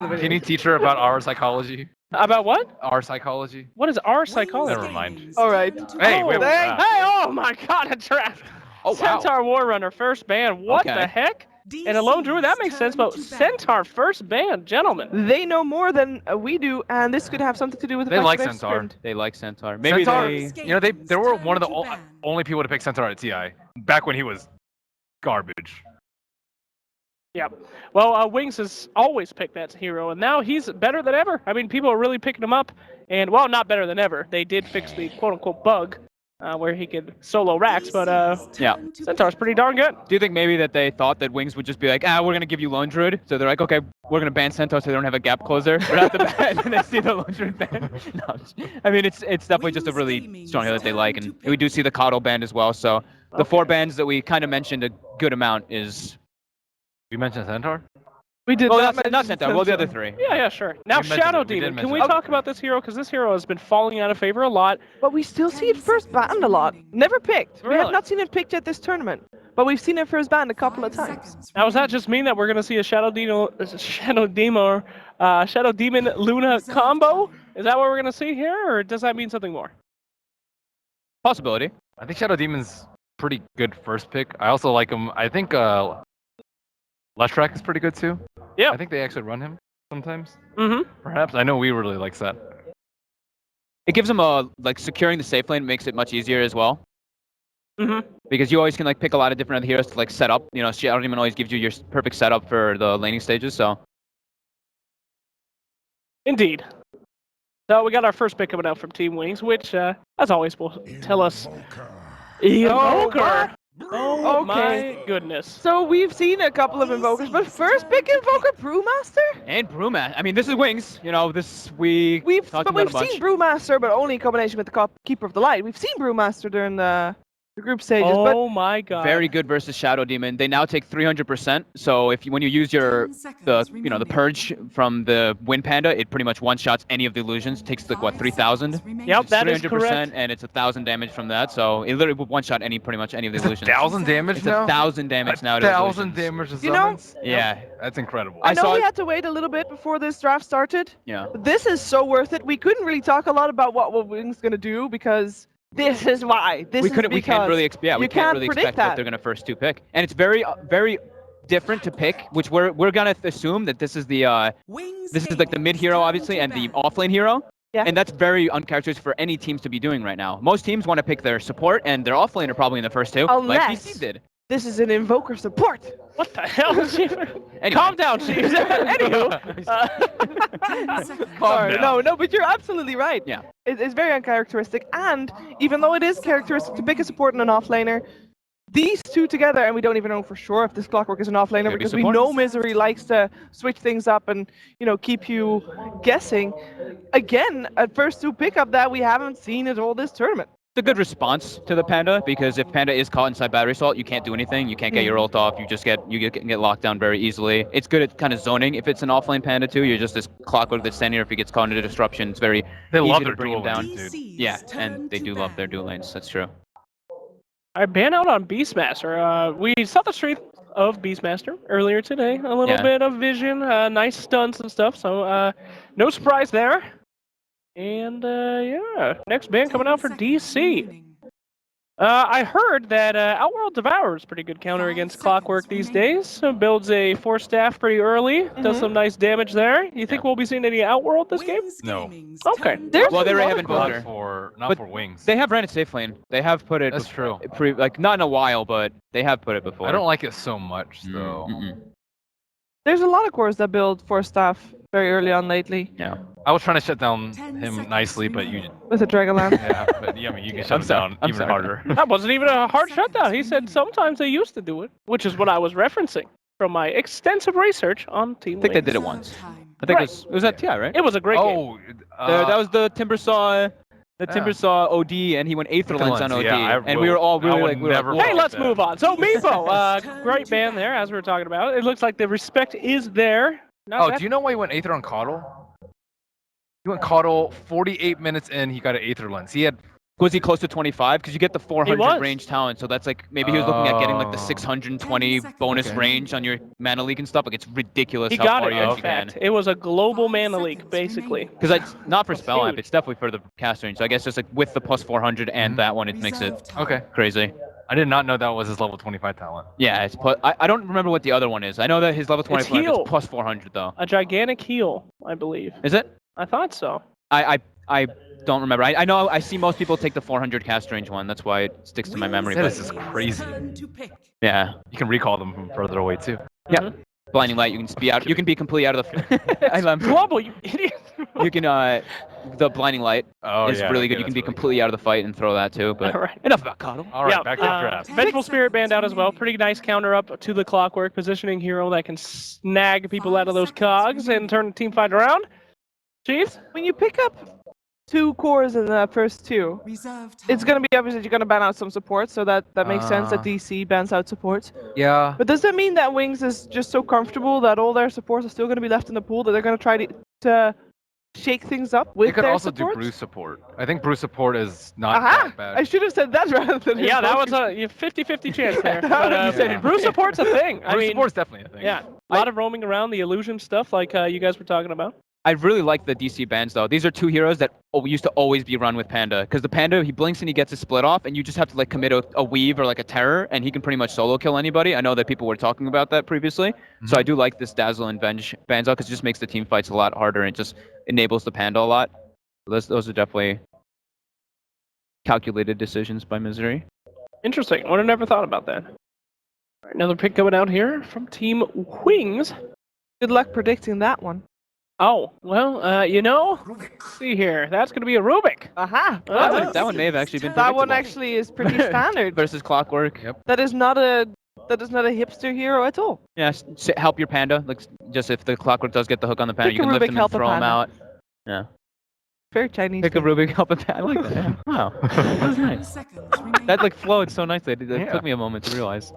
Can you teach her about our psychology? About what? Our psychology? What is our psychology? Never mind. All right. Hey, we have hey, a oh my god, a draft. Oh, wow. Centaur War Runner, first ban. What Okay. the heck? And a lone druid, that makes sense, but Centaur, first ban, gentlemen. They know more than we do, and this could have something to do with the They fact like that they've Centaur. scrimmed. They like Centaur. Maybe Centaur, they... you know, they were one of the only people to pick Centaur at TI back when he was garbage. Yeah. Well, Wings has always picked that hero, and now he's better than ever. I mean, people are really picking him up, and, well, not better than ever. They did fix the quote-unquote bug where he could solo racks, but yeah. Centaur's pretty darn good. Do you think maybe that they thought that Wings would just be like, we're going to give you Lone Druid? So they're like, okay, we're going to ban Centaur so they don't have a gap closer right off the bat, and they see the Lone Druid ban? No, I mean, it's definitely just a really strong hero that they like, and we do see the Coddle band as well, so the 4 bands that we kind of mentioned a good amount is... We mentioned Centaur? We did Well, not Centaur, well, the other 3. Yeah, sure. Now, We mentioned Shadow it. We did Demon. Can mention we it. talk about this hero? Because this hero has been falling out of favor a lot. But we still see it first banned a lot. Never picked. We have Really? not seen it picked at this tournament. But we've seen it first banned a couple of times. Now, does that just mean that we're going to see a Shadow Demon Luna combo? Is that what we're going to see here, or does that mean something more? Possibility. I think Shadow Demon's pretty good first pick. I also like him. I think Leshrac is pretty good too. Yeah. I think they actually run him sometimes. Mm-hmm. Perhaps. I know we really like that. It gives them securing the safe lane makes it much easier as well. Mm-hmm. Because you always can pick a lot of different heroes to set up. You know, Shadow Demon always gives you your perfect setup for the laning stages, so. Indeed. So we got our first pick coming out from Team Wings, which, as always, will tell us... Invoker! Oh Okay. my goodness. So we've seen a couple of Invokers, but first pick Invoker Brewmaster? And Brewmaster. I mean, this is Wings. You know, we've We've talked about a bunch. seen Brewmaster, but only in combination with the Keeper of the Light. We've seen Brewmaster during the group stages, but Oh my god. Very good versus Shadow Demon. They now take 300%. So when you use the purge from the Wind Panda, it pretty much one-shots any of the illusions. Takes 3,000. Yep, that is 300%, correct. and it's 1,000 damage from that. So it literally will one-shot pretty much any of the It's illusions. 1,000 damage It's now? 1,000 damage now to 1,000 illusions. damage to You know- summons? Yeah. That's incredible. I know saw we it- had to wait a little bit before this draft started. Yeah. But this is so worth it. We couldn't really talk a lot about what Wings going to do because this is why. We can't really can't really expect predict what that. they're gonna first 2 pick, and it's very very different to pick. Which we're gonna assume that this is the the mid hero obviously and the offlane hero. Yeah. And that's very uncharacteristic for any teams to be doing right now. Most teams want to pick their support and their offlaner probably in the first 2, like Unless- DC did. This is an Invoker support. What the hell, Chief? Anyway. Calm down, Chief. Anywho. Sorry, down. no, but you're absolutely right. Yeah. It's very uncharacteristic, and even though it is characteristic to pick a support and an offlaner, these 2 together, and we don't even know for sure if this Clockwork is an offlaner Could be because we support. know Misery likes to switch things up and keep you guessing. Again, a first 2 pickup that we haven't seen at all this tournament. It's a good response to the Panda because if Panda is caught inside Battery Assault, you can't do anything. You can't get your ult off. You just get locked down very easily. It's good at kind of zoning. If it's an offlane Panda too, you're just this Clockwork that's standing here. If he gets caught into disruption, it's very They easy love to their bring him dual down. lanes, dude. Yeah, and they do love their dual lanes. That's true. I ban out on Beastmaster. We saw the strength of Beastmaster earlier today. A little Yeah. bit of vision, nice stunts and stuff. So no surprise there. And yeah, next ban coming out for DC. I heard that Outworld Devourer is pretty good counter against Clockwork these days. So builds a 4 staff pretty early, does some nice damage there. You think we'll be seeing any Outworld this game? No. Okay. There's Well, a they lot have of Invoker. Not But for Wings. They have ran it safe lane. They have put it. That's true. Not in a while, but they have put it before. I don't like it so much, though. There's a lot of cores that build 4 staff very early on lately Yeah. I was trying to shut down him nicely, but you... with a Dragonlance. Yeah, but I mean, you can shut him down I'm even sorry. harder. That wasn't even a hard shutdown. He said sometimes they used to do it, which is what I was referencing from my extensive research on Team I think they Wings. did it once. I think Right. it was at TI, right? It was a great game. Oh, that was the Timbersaw. The Yeah. Timbersaw OD, and he went Aether Lens on OD, yeah, and we were all I would like, never whoa. Hey, let's that. move on. So Meepo, great band there, as we were talking about. It looks like the respect is there. Not Oh, bad. do you know why he went Aether on Coddle? He went Coddle, 48 minutes in, he got an Aether Lens. He had Was he close to 25? Because you get the 400 was. range talent, so that's like maybe he was looking at getting like the 620 bonus Okay. range on your mana leak and stuff. Like it's ridiculous He how got far it, you in actually can. fact. It was a global mana leak, basically. Because it's not for That's spell amp, huge. it's definitely for the cast range. So I guess just like with the plus 400 and that one, it makes it Okay. crazy. I did not know that was his level 25 talent. Yeah, it's plus. I don't remember what the other one is. I know that his level 25 heal. is plus 400 though. A gigantic heal, I believe. Is it? I thought so. I don't remember. I know I see most people take the 400 cast range one. That's why it sticks to my memory. That But is just crazy. yeah, You can recall them from further away too. yeah. Blinding light. You can be out. You can be completely out of the. I love Global, you idiot. You can the blinding light Oh, is yeah, really okay, good. You that's can be really completely out of the fight and throw that too. But All right. enough about Coddle. All right, Yeah, back to the draft. Vengeful Spirit Band out as well. Pretty nice counter up to the Clockwork positioning hero that can snag people out of those cogs and turn the team fight around. Chiefs? When you pick up 2 cores in the first 2, it's going to be obvious that you're going to ban out some support, so that makes sense that DC bans out supports. Yeah. But does that mean that Wings is just so comfortable that all their supports are still going to be left in the pool, that they're going to try to shake things up with They could their also supports? do brew support. I think brew support is not Aha! that bad. I should have said that rather than Yeah, that was invoking. a 50-50 chance there. You But said it. brew support's a thing. I brew mean, support's definitely a thing. yeah, a lot of roaming around, the illusion stuff like you guys were talking about. I really like the DC bans though. These are 2 heroes that used to always be run with Panda. Because the Panda, he blinks and he gets a split off, and you just have to like commit a weave or like a terror, and he can pretty much solo kill anybody. I know that people were talking about that previously. So I do like this Dazzle and Venge bans out because it just makes the team fights a lot harder and just enables the Panda a lot. So those are definitely calculated decisions by Misery. Interesting. I would have never thought about that. All right, another pick coming out here from Team Wings. Good luck predicting that one. Oh, well, you know, let's see here. That's going to be a Rubik. Aha! That one may have actually been That one predictable. actually is pretty standard. Versus Clockwork. Yep. That is not a hipster hero at all. Yeah, help your Panda. Like just if the Clockwork does get the hook on the Panda, Pick you a can lift Rubik, him help and a throw him Panda. out. Yeah. Very Chinese. Pick a thing. Rubik, help a Panda. I like that. Yeah. Wow. That was nice. That like flowed so nicely. It took me a moment to realize.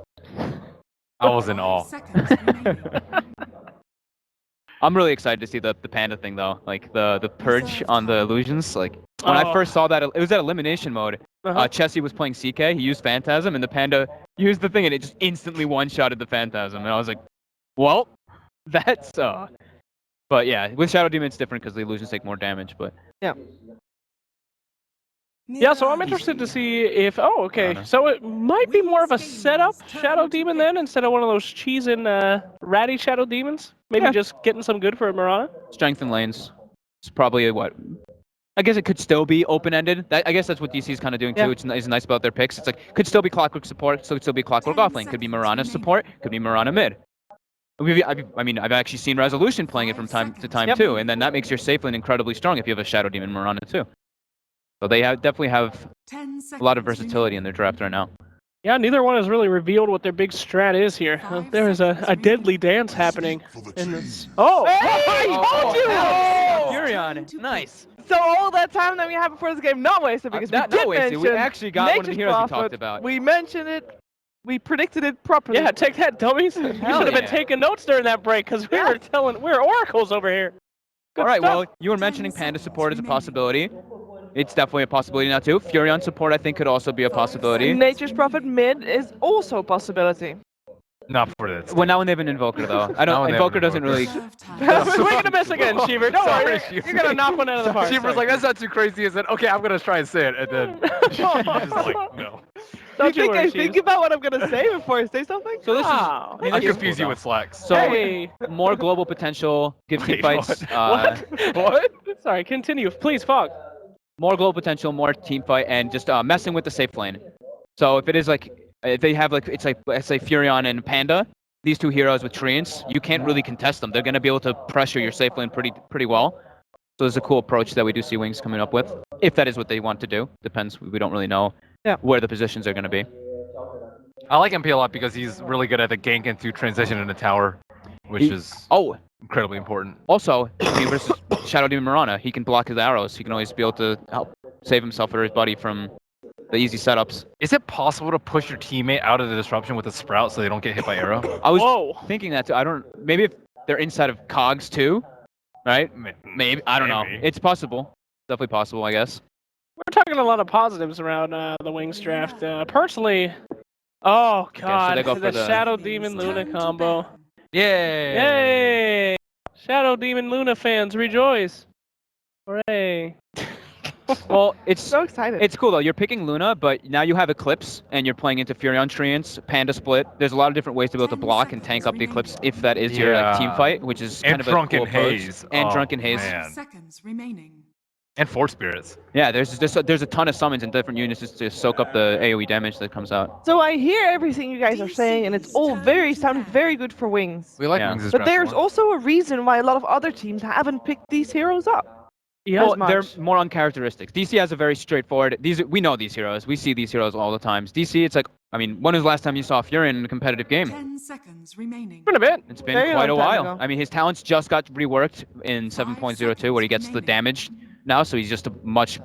I was in awe. I'm really excited to see the Panda thing though. Like the purge on the illusions. Like when I first saw that, it was at elimination mode. Chessie was playing CK. He used Phantasm, and the Panda used the thing, and it just instantly one-shotted the Phantasm. And I was like, well, that's But yeah, with Shadow Demon it's different because the illusions take more damage. But Yeah, so I'm interested to see if... Oh, okay. So it might be more of a setup Shadow Demon then, instead of one of those cheesing ratty Shadow Demons? Maybe just getting some good for a Mirana? strength and lanes. It's probably what. I guess it could still be open-ended. I guess that's what DC is kind of doing too, which is nice about their picks. It's like could still be Clockwork support, so could still be Clockwork offlane. Could be Mirana support, could be Mirana mid. I mean, I've actually seen Resolution playing it from time to time too, and then that makes your safe lane incredibly strong if you have a Shadow Demon Mirana too. So they definitely have a lot of versatility in their draft right now. Yeah, neither one has really revealed what their big strat is here. There is a deadly dance happening in this. Oh! Hey, I told you! Furion, nice. So all that time that we had before this game, not wasted, because Not we did wasted. We mention actually got one of the Nature's heroes we Prophet. talked about. We mentioned it. We predicted it properly. Yeah, take that, dummies. You should have been yeah. taking notes during that break, because we're oracles over here. Good All right, stuff. well, you were mentioning Panda support as a possibility. It's definitely a possibility now too. Furion support, I think, could also be a possibility. Nature's Prophet mid is also a possibility. Not for this. Well, now when they have an Invoker, though. I Now don't. when they have Invoker an doesn't really. We're going to miss again, Sheever. Don't worry. Sorry, You're going to knock one out of the park. Sheever's like, that's not too crazy. I said, okay, I'm gonna try and say it, and then she's just like, no. Don't you think worry, I think about what I'm gonna say before I say something? So this Wow. is. I confuse you with Slacks. So Hey. more global potential, give team Wait, fights. what? What? Sorry, continue. Please, Fog. More global potential, more team fight, and just messing with the safe lane. So if it is like, if they have like, it's like, let's say Furion and Panda, these 2 heroes with Treants, you can't really contest them. They're going to be able to pressure your safe lane pretty well. So there's a cool approach that we do see Wings coming up with, if that is what they want to do. Depends. We don't really know where the positions are going to be. I like MP a lot because he's really good at the gank into transition in the tower, which is incredibly important. Also, I mean, versus Shadow Demon Mirana, he can block his arrows. He can always be able to help save himself or his buddy from the easy setups. Is it possible to push your teammate out of the disruption with a sprout so they don't get hit by arrow? I was thinking that too. Maybe if they're inside of cogs too, right? Maybe. I don't know. It's possible. Definitely possible, I guess. We're talking a lot of positives around the Wings draft. Personally, oh god, they go for the the- Shadow Demon Luna combo. Yay! Yay! Shadow Demon Luna fans, rejoice! Hooray! Well, it's So excited. It's cool though. You're picking Luna, but now you have Eclipse, and you're playing into Furion Treants, Panda Split. There's a lot of different ways to be able to block and tank up the Eclipse if that is your like, team Yeah. fight, which is And kind of Drunken a cool approach. Haze. And Oh, Drunken Haze. man. Seconds remaining. And Force Spirits. Yeah, there's a ton of summons in different units just to soak up the AoE damage that comes out. So I hear everything you guys are saying, and it's all sounding very good for Wings. We like Yeah. Wings' But draft there's more. also a reason why a lot of other teams haven't picked these heroes up. Yeah, Well, as they're much. more uncharacteristic. DC has a very straightforward. We know these heroes. We see these heroes all the times. DC, it's like, I mean, when was the last time you saw Furion in a competitive game? 10 seconds remaining. been a bit. It's been Very quite a long time while. ago. I mean, his talents just got reworked in 7.02, where he gets the damage now, so he's just a much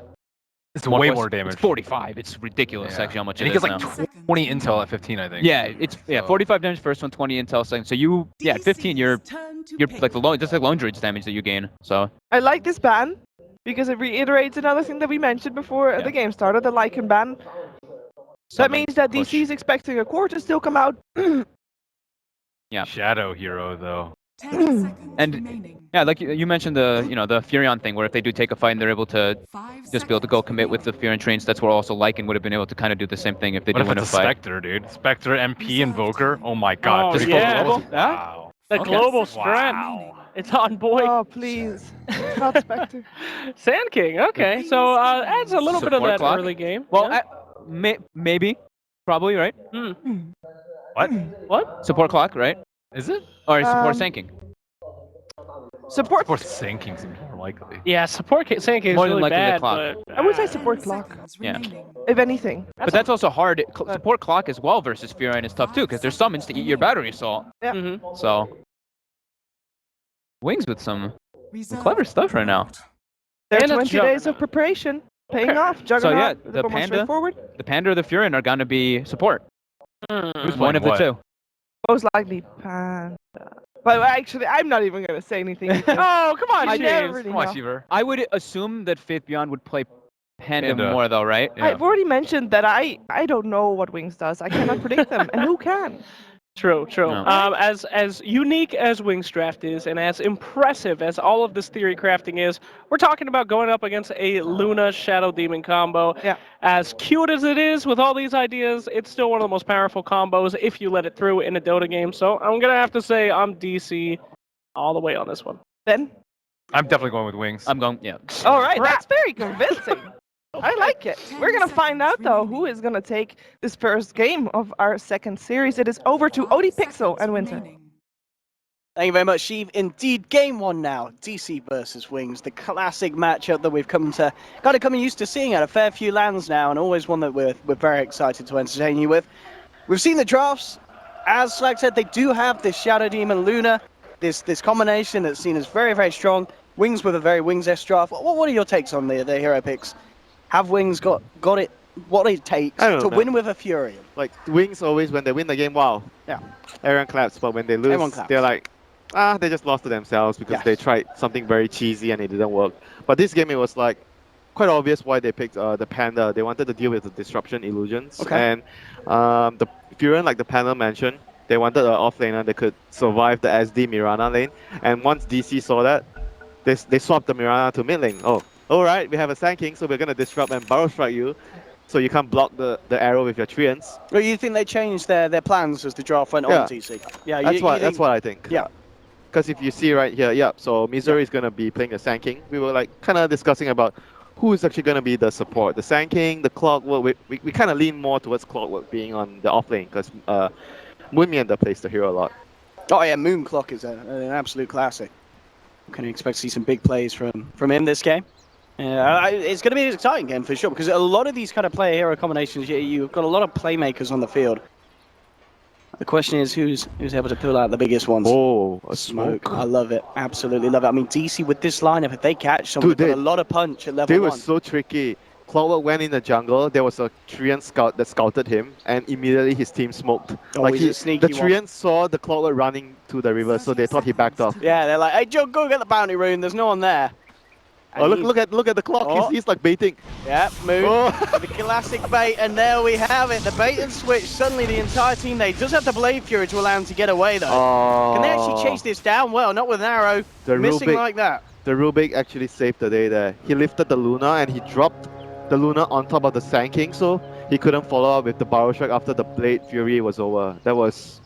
It's way more damage. It's 45. It's ridiculous, Yeah. actually, how much And it he is gets now. like 20 intel at 15, I think. Yeah, it's So- 45 damage first one, 20 intel second. So at 15, you're like just like lone druid's damage that you gain. So I like this ban because it reiterates another thing that we mentioned before Yeah. the game started, the Lycan ban. That summon, means that push. DC is expecting a core to still come out. Yeah. Shadow hero, though. 10 seconds And- remaining. Yeah, like you mentioned the the Furion thing, where if they do take a fight and they're able to 5 just be able to go seconds commit with the Furion trains, that's where also Lycan would have been able to kind of do the same thing if they What do if win a it's a fight. Spectre, dude? Spectre, MP, Invoker? Oh my god. Oh, Just go yeah. levels? Huh? Wow. The Okay. global strength. Wow. It's on boy. Oh, please. It's not Spectre. Sand King. Okay, so adds a little bit of Support that clock? early game. Well, yeah. maybe, probably right. What? What? Support clock, right? Is it? Or support Um, sinking. Support. Of course, sinking seems more likely. Yeah, Sand King is More than really likely the bad, clock. but I would say 10 support clock, seconds Yeah. remaining. if anything. But that's also hard. Support clock as well versus Furion is tough too, because there's summons to eat your battery assault. Mhm. So Wings with some Reserve clever stuff right now. There's And a 20 days of Juggernaut. preparation paying Okay. off. Juggernaut, yeah, a the bit more Panda- straightforward. The Panda or the Furion are gonna be support. Mm. Who's One playing of the what? two. Most likely Panda. But actually, I'm not even going to say anything. because Oh, come on, I James. never really Come on, know. Shiver. I would assume that Faith Beyond would play Panda Panda. more though, right? Yeah. I've already mentioned that I don't know what Wings does. I cannot predict them, and who can? True. No. As unique as Wings Draft is, and as impressive as all of this theory crafting is, we're talking about going up against a Luna Shadow Demon combo. Yeah. As cute as it is with all these ideas, it's still one of the most powerful combos if you let it through in a Dota game. So I'm gonna have to say I'm DC all the way on this one. Then, I'm definitely going with Wings. I'm going. Yeah. all right, that's very convincing. I like it. 10 We're gonna find out though who remaining. is gonna take this first game of our second series. It is over to 5 Odie Pixel seconds and Winter. remaining. Thank you very much, Sheev. Indeed, game one now. DC versus Wings, the classic matchup that we've come used to seeing at a fair few lands now, and always one that we're very excited to entertain you with. We've seen the drafts. As Slag said, they do have this Shadow Demon Luna, this combination that's seen as very, very strong. Wings with a very Wings-esque draft. What are your takes on the hero picks? Have Wings got it? What it takes I don't to know, win with a Fury? Like Wings always, when they win the game, wow. Yeah. Everyone claps, but when they Everyone lose, claps. they're like, they just lost to themselves because Yes. they tried something very cheesy and it didn't work. But this game, it was like quite obvious why they picked the Panda. They wanted to deal with the disruption illusions. Okay. And the Furion, like the panel mentioned, they wanted an offlaner that could survive the SD Mirana lane. And once DC saw that, they swapped the Mirana to mid lane. Oh, alright, we have a Sand King, so we're going to disrupt and Burrow Strike you. So you can't block the arrow with your Treants. Well, you think they changed their plans as the draft went Yeah. on, TC? Yeah, That's you what think- I think. Yeah. Because if you see right here, so Missouri is going to be playing the Sand King. We were like kind of discussing about who is actually going to be the support. The Sand King, the Clockwork. We kind of lean more towards Clockwork being on the off lane because Moonmiander plays the hero a lot. Oh yeah, Moon Clock is an absolute classic. Can you expect to see some big plays from him this game? Yeah, it's going to be an exciting game for sure because a lot of these kind of player hero combinations, you've got a lot of playmakers on the field. The question is who's able to pull out the biggest ones. Oh, a Smoke. smoke. I love it. Absolutely love it. I mean, DC with this lineup, if they catch someone, Dude, they've got they- a lot of punch at level They were 1. so tricky. Clockwork went in the jungle. There was a Treant scout that scouted him, and immediately his team smoked. Oh, like he's a sneaky the one. Treant saw the Clockwork running to the river, so they thought he backed off. Yeah, they're like, hey, Joe, go get the bounty rune. There's no one there. Oh, look at the clock. Oh. He's like baiting. Yeah, Moon. Oh. The classic bait, and there we have it. The bait and switch. Suddenly the entire team, they does have the Blade Fury to allow him to get away, though. Oh. Can they actually chase this down? Well, not with an arrow. The Missing Rubik. like that. The Rubik actually saved the day there. He lifted the Luna and he dropped the Luna on top of the Sand King, so he couldn't follow up with the Barrel Strike after the Blade Fury was over. That was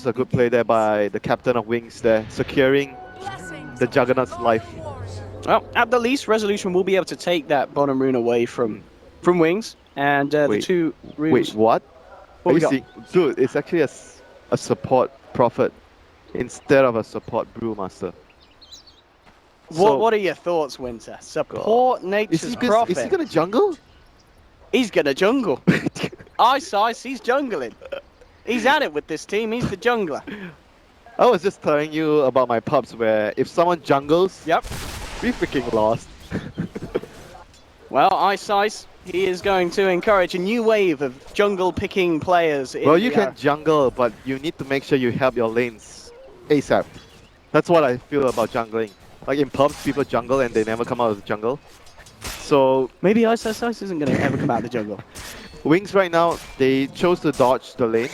a good play there by the captain of Wings there, securing the Juggernaut's life. Well, at the least, Resolution will be able to take that bottom rune away from Wings, and the Wait. two runes. Wait, what? What Are we you got? see? Dude, it's actually a support Prophet instead of a support Brewmaster. What are your thoughts, Winter? Support Nature's Prophet. Is he gonna jungle? He's gonna jungle. Ice, he's jungling. He's at it with this team. He's the jungler. I was just telling you about my pubs where if someone jungles, Yep. we freaking lost. Well, Ice, he is going to encourage a new wave of jungle picking players. Well, you can jungle, but you need to make sure you help your lanes ASAP. That's what I feel about jungling. Like in pubs, people jungle and they never come out of the jungle. So Maybe Ice isn't going to ever come out of the jungle. Wings right now, they chose to dodge the lane.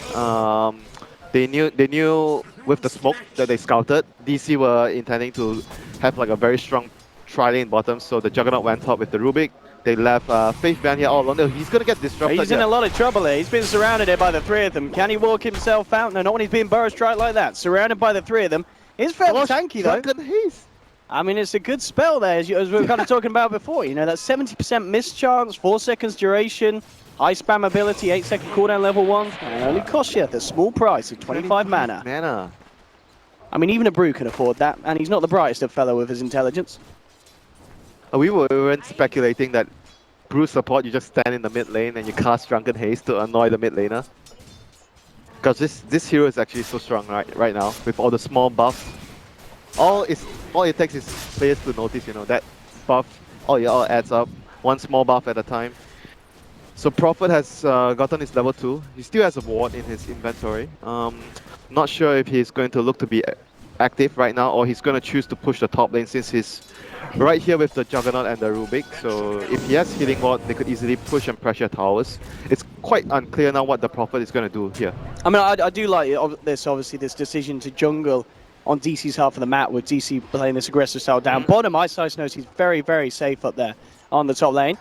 They knew with the smoke that they scouted, DC were intending to have like a very strong tri-lane bottom, so the Juggernaut went top with the Rubik. They left Faith behind here all alone. No, he's gonna get disrupted. He's in a lot of trouble here. He's been surrounded here by the three of them. Can he walk himself out? No, not when he's being burrow strike like that. Surrounded by the three of them. It's fairly tanky though. Drunken Haze. I mean, it's a good spell there, as we were kind of talking about before. You know, that 70% miss chance, 4 seconds duration, high spam ability, 8-second cooldown level 1, and only costs you the small price of 25 mana. I mean, even a Brew can afford that, and he's not the brightest of fellow with his intelligence. We weren't speculating that Brew support, you just stand in the mid lane and you cast Drunken Haze to annoy the mid laner. Because this hero is actually so strong right now, with all the small buffs. All it takes is players to notice, you know, that buff, all adds up, one small buff at a time. So Prophet has gotten his level 2. He still has a ward in his inventory. Not sure if he's going to look to be active right now, or he's going to choose to push the top lane since he's right here with the Juggernaut and the Rubik. So if he has healing ward, they could easily push and pressure towers. It's quite unclear now what the Prophet is going to do here. I mean, I do like this, obviously, this decision to jungle on DC's half of the map, with DC playing this aggressive style down bottom. Ice knows he's very, very safe up there on the top lane.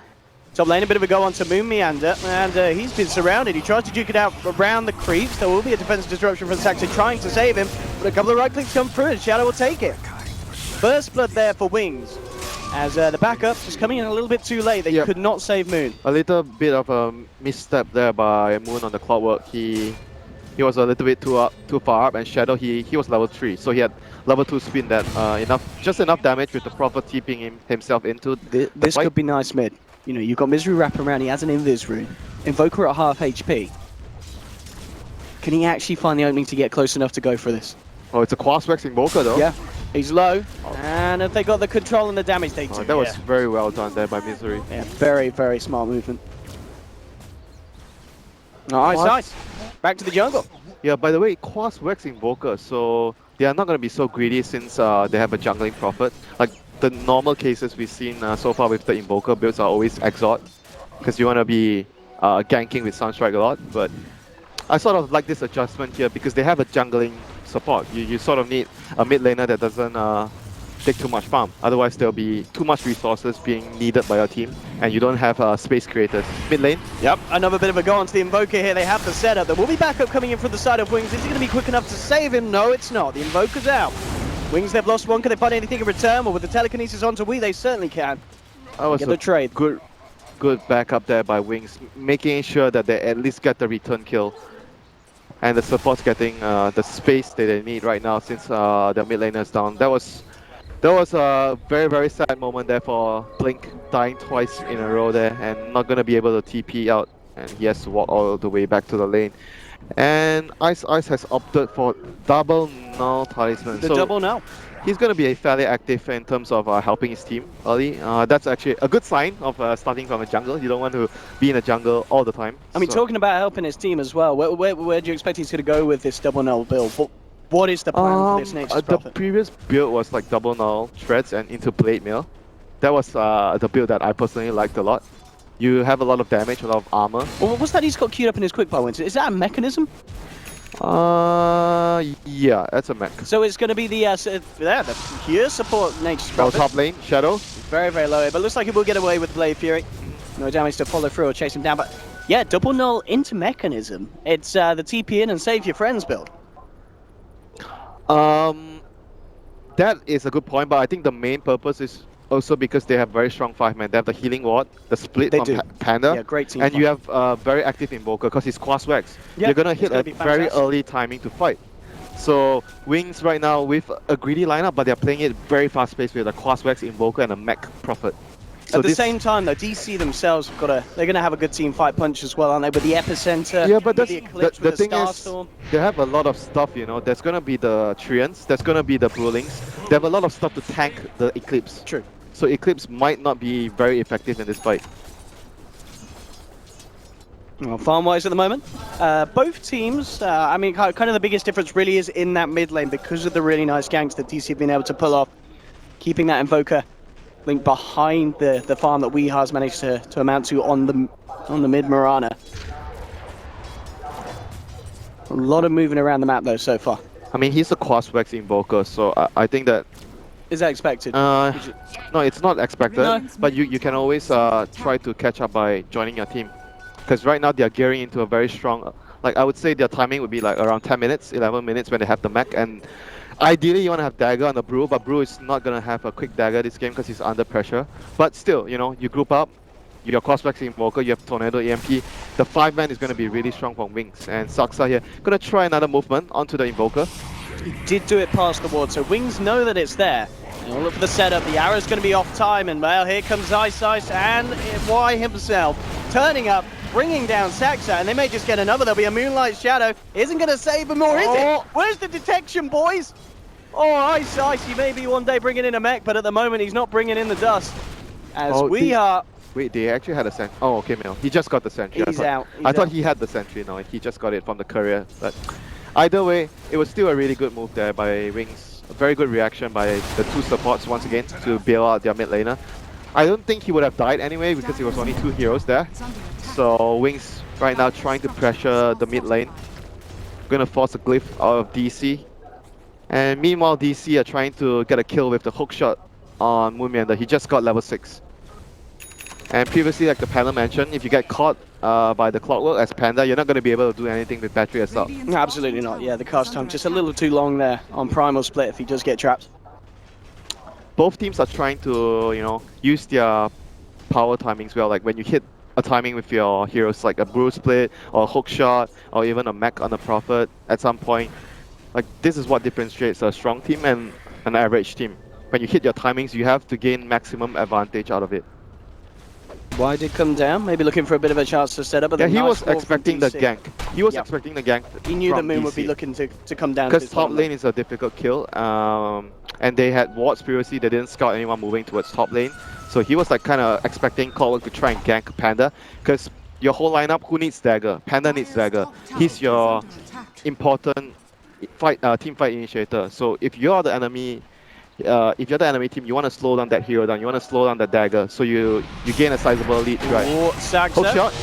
Top lane, a bit of a go on to Moon Meander, and he's been surrounded. He tries to duke it out around the creeps. There will be a defensive disruption from Saxon trying to save him, but a couple of right clicks come through and Shadow will take it. First blood there for Wings, as the backup just coming in a little bit too late. They could not save Moon. A little bit of a misstep there by Moon on the clockwork. He was a little bit too far up, and Shadow he was level 3, so he had level 2 spin that just enough damage with the Prophet TPing himself into this could be nice mid. You know, you've got Misery wrapping around, he has an Invis rune. Invoker at half HP. Can he actually find the opening to get close enough to go for this? Oh, it's a Quaswex Invoker though. Yeah, he's low. And if they got the control and the damage, they do. That was very well done there by Misery. Yeah, very, very smart movement. Nice. Back to the jungle. Yeah, by the way, Quaswex Invoker, so they are not going to be so greedy since they have a jungling Prophet. Like the normal cases we've seen so far with the Invoker builds are always Exort, because you want to be ganking with Sunstrike a lot, but I sort of like this adjustment here because they have a jungling support. You sort of need a mid laner that doesn't take too much farm. Otherwise, there'll be too much resources being needed by your team, and you don't have space creators. Mid lane. Yep, another bit of a go onto the Invoker here. They have the setup. There will be backup coming in from the side of Wings. Is he going to be quick enough to save him? No, it's not. The Invoker's out. Wings, they've lost one. Can they find anything in return? Well, with the telekinesis onto Wii, they certainly can. That was Get the trade. Good backup there by Wings, making sure that they at least get the return kill. And the support's getting the space that they need right now since their mid laner is down. That was a very, very sad moment there for Blink, dying twice in a row there and not going to be able to TP out, and he has to walk all the way back to the lane. And Ice has opted for double null talisman. The double null. He's going to be fairly active in terms of helping his team early. That's actually a good sign of starting from a jungle. You don't want to be in a jungle all the time. I mean, talking about helping his team as well, where do you expect he's going to go with this double null build? What is the plan for this Nature's Prophet? The previous build was like double null, shreds, and into blade mail. that was the build that I personally liked a lot. You have a lot of damage, a lot of armor. Well, what's that he's got queued up in his quick power? Is that a mechanism? Yeah, that's a mech. So it's going to be the the pure support Nature's Well, Prophet. top lane, Shadow. Very, very low, but looks like he will get away with Blade Fury. No damage to follow through or chase him down, but yeah, double null into mechanism. It's the TP in and save your friends build. That is a good point, but I think the main purpose is also because they have very strong 5-man. They have the healing ward, the split They from do. Panda, Yeah, great team and fight. you have very active Invoker because he's Cross Wax. Yeah, You're gonna it's hit gonna a be very fantastic. early timing to fight. So Wings right now with a greedy lineup, but they're playing it very fast paced with a Cross Wax Invoker and a Mech Prophet. So At the this- same time, though, DC themselves have they're going to have a good team fight punch as well, aren't they? With the Epicenter, Yeah, but with that's, the Eclipse, the with the thing is, Starstorm. they have a lot of stuff, you know. There's gonna be the Treants, there's gonna be the Brewlings. They have a lot of stuff to tank the Eclipse. True. So Eclipse might not be very effective in this fight. Well, farm-wise at the moment, both teams, I mean, kind of the biggest difference really is in that mid lane because of the really nice ganks that DC have been able to pull off, keeping that Invoker link behind the farm that Weehar's managed to amount to on the mid Mirana. A lot of moving around the map though so far. I mean, he's a Crosswax Invoker, so I think that Is that expected? no, it's not expected. No. But you can always try to catch up by joining your team, because right now they are gearing into a very strong. Like I would say, their timing would be like around 10 minutes, 11 minutes when they have the mech, and ideally you want to have dagger on the Brew, but Brew is not gonna have a quick dagger this game because he's under pressure. But still, you know, you group up. Your Crosswax Invoker, you have Tornado EMP. The 5-man is going to be really strong from Wings. And Saksa here, going to try another movement onto the Invoker. He did do it past the ward, so Wings know that it's there. They'll look for the setup. The arrow's going to be off time, and well, here comes Ice and Y himself turning up, bringing down Saksa, and they may just get another. There'll be a Moonlight Shadow. Isn't going to save him, or is it? Where's the detection, boys? Oh, Ice, he may be one day bringing in a mech, but at the moment he's not bringing in the dust. As we are... Wait, they actually had a sentry. Oh, okay, Mel. He just got the sentry. He's out. I thought he had the sentry. No, he just got it from the courier. But either way, it was still a really good move there by Wings. A very good reaction by the two supports once again to bail out their mid laner. I don't think he would have died anyway because it was only 2 heroes there. So Wings right now trying to pressure the mid lane. Gonna force a glyph out of DC. And meanwhile, DC are trying to get a kill with the hook shot on Moonmender. He just got level 6. And previously, like the panel mentioned, if you get caught by the clockwork as Panda, you're not going to be able to do anything with battery assault. No, absolutely not. Yeah, the cast time just a little too long there on Primal Split if he does get trapped. Both teams are trying to, you know, use their power timings well. Like when you hit a timing with your heroes, like a Brew Split or a hook shot or even a mech on a Prophet at some point. Like this is what differentiates a strong team and an average team. When you hit your timings, you have to gain maximum advantage out of it. Y did come down, maybe looking for a bit of a chance to set up. But Yeah, the he nice was wall from expecting the DC. gank. He was Yep. expecting the gank. He knew that from Moon would be DC. looking to come down. Because top lane is a difficult kill, and they had wards previously. They didn't scout anyone moving towards top lane, so he was like kind of expecting Clockwork to try and gank Panda. Because your whole lineup, who needs dagger? Panda needs dagger. He's your important team fight initiator. So if you're the enemy. If you're the enemy team, you want to slow down that hero down. You want to slow down that dagger, so you gain a sizable lead, right? Oh, Saksa. Hook shot.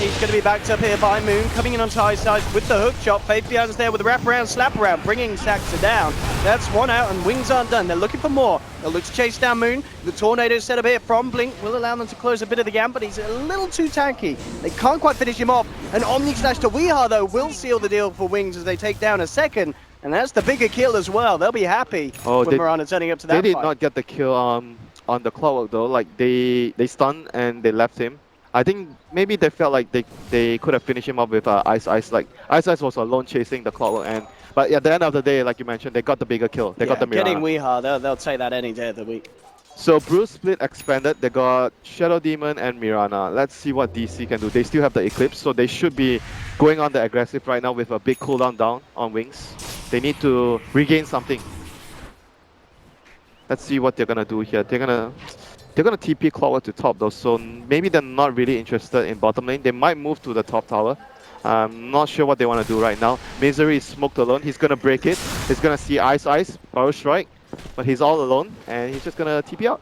He's going to be backed up here by Moon, coming in on high side with the hook shot. Faithian's there with the wraparound, slap around, bringing Saksa down. That's one out, and Wings aren't done. They're looking for more. They'll look to chase down Moon. The tornado set up here from Blink will allow them to close a bit of the gap, but he's a little too tanky. They can't quite finish him off. An Omni Slash to Weeha, though, will seal the deal for Wings as they take down a second. And that's the bigger kill as well. They'll be happy with Mirana turning up to that They did fight. not get the kill on the Clockwork though. Like they stunned and they left him. I think maybe they felt like they could have finished him off with Ice. Like Ice was alone chasing the Clockwork, but at the end of the day, like you mentioned, they got the bigger kill. They got the Mirana. Getting Weeha, they'll take that any day of the week. So Bruce Split expanded. They got Shadow Demon and Mirana. Let's see what DC can do. They still have the Eclipse, so they should be going on the aggressive right now with a big cooldown down on Wings. They need to regain something. Let's see what they're gonna do here. They're gonna TP Clockwork to top though, so maybe they're not really interested in bottom lane. They might move to the top tower. I'm not sure what they want to do right now. Misery is smoked alone. He's gonna break it. He's gonna see Ice, Power Strike, but he's all alone and he's just gonna TP out.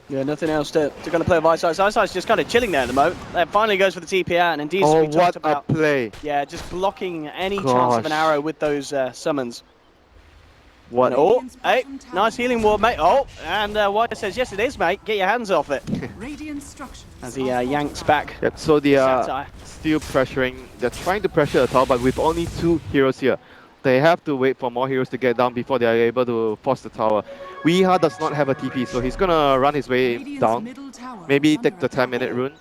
Yeah, nothing else to kind of play with Eyesight. Eyesight's just kind of chilling there at the moment. Finally goes for the TP out, and indeed, as Oh, we talked what about, a play! yeah, just blocking any chance of an Gosh. arrow with those summons. What? And, oh, hey, nice healing ward, mate. Oh, and White says, yes, it is, mate. Get your hands off it. Radiant structures As he yanks back. Yep, so they are Satire. still pressuring. They're trying to pressure the tower, but with only 2 heroes here, they have to wait for more heroes to get down before they are able to force the tower. Weeha does not have a TP, so he's gonna run his way Radiant's down. middle tower Maybe is take the under 10-minute rune.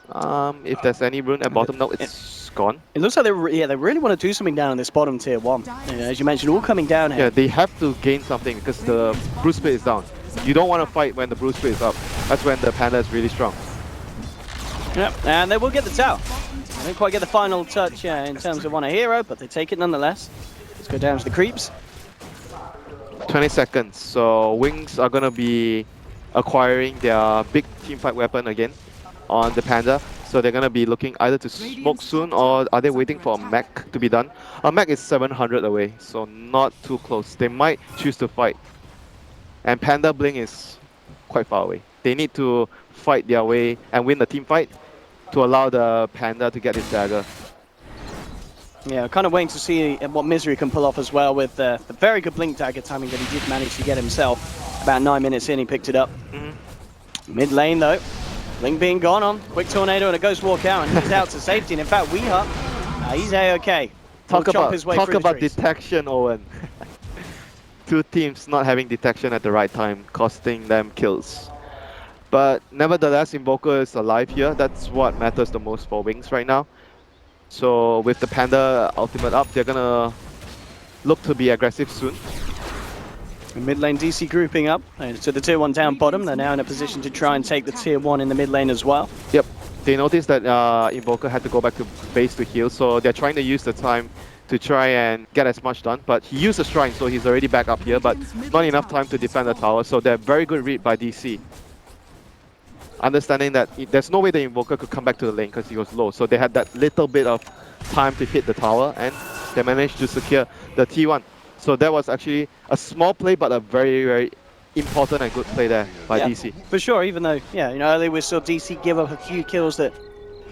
If there's any rune at bottom, no, it's gone. It looks like they really want to do something down in this bottom tier 1. As you mentioned, all coming down here. Yeah, they have to gain something because the Bruce Split is down. You don't want to fight when the Bruce Split is up. That's when the Panda is really strong. Yep, and they will get the tower. They don't quite get the final touch in terms of on a hero, but they take it nonetheless. Let's go down to the creeps. 20 seconds, so Wings are gonna be acquiring their big teamfight weapon again on the Panda. So they're gonna be looking either to smoke soon, or are they waiting for a mech to be done? A mech is 700 away, so not too close. They might choose to fight. And Panda Bling is quite far away. They need to fight their way and win the team fight to allow the Panda to get his dagger. Yeah, kind of waiting to see what Misery can pull off as well with the very good Blink Dagger timing that he did manage to get himself. About 9 minutes in, he picked it up. Mid lane though, Blink being gone on. Quick tornado and a ghost walk out, and he's out to safety. And in fact, Weeha, he's A-okay. Talk about the trees. detection, Owen. 2 teams not having detection at the right time, costing them kills. But nevertheless, Invoker is alive here. That's what matters the most for Wings right now. So with the Panda ultimate up, they're gonna look to be aggressive soon. Mid lane DC grouping up to the tier 1 down bottom. They're now in a position to try and take the tier 1 in the mid lane as well. Yep, they noticed that Invoker had to go back to base to heal, so they're trying to use the time to try and get as much done. But he used a shrine, so he's already back up here, but not enough time to defend the tower, so they're very good read by DC. Understanding that there's no way the Invoker could come back to the lane because he was low, so they had that little bit of time to hit the tower, and they managed to secure the T1. So that was actually a small play, but a very, very important and good play there by DC. For sure, even though, earlier we saw DC give up a few kills that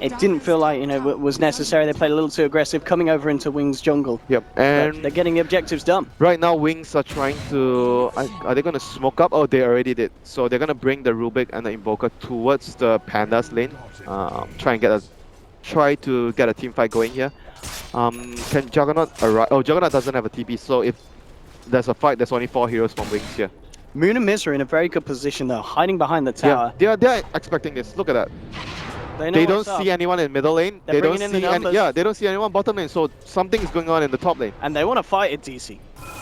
it didn't feel like, was necessary. They played a little too aggressive, coming over into Wings jungle. Yep, and they're getting the objectives done. Right now, Wings are trying to... Are they going to smoke up? Oh, they already did. So they're going to bring the Rubik and the Invoker towards the Panda's lane. Try to get a team fight going here. Can Juggernaut arrive? Oh, Juggernaut doesn't have a TP, so if there's a fight, there's only 4 heroes from Wings here. Moon and Miz are in a very good position though, hiding behind the tower. Yeah, they're expecting this. Look at that. They don't see anyone in middle lane. They don't see anyone bottom lane. So something is going on in the top lane. And they want to fight it, DC.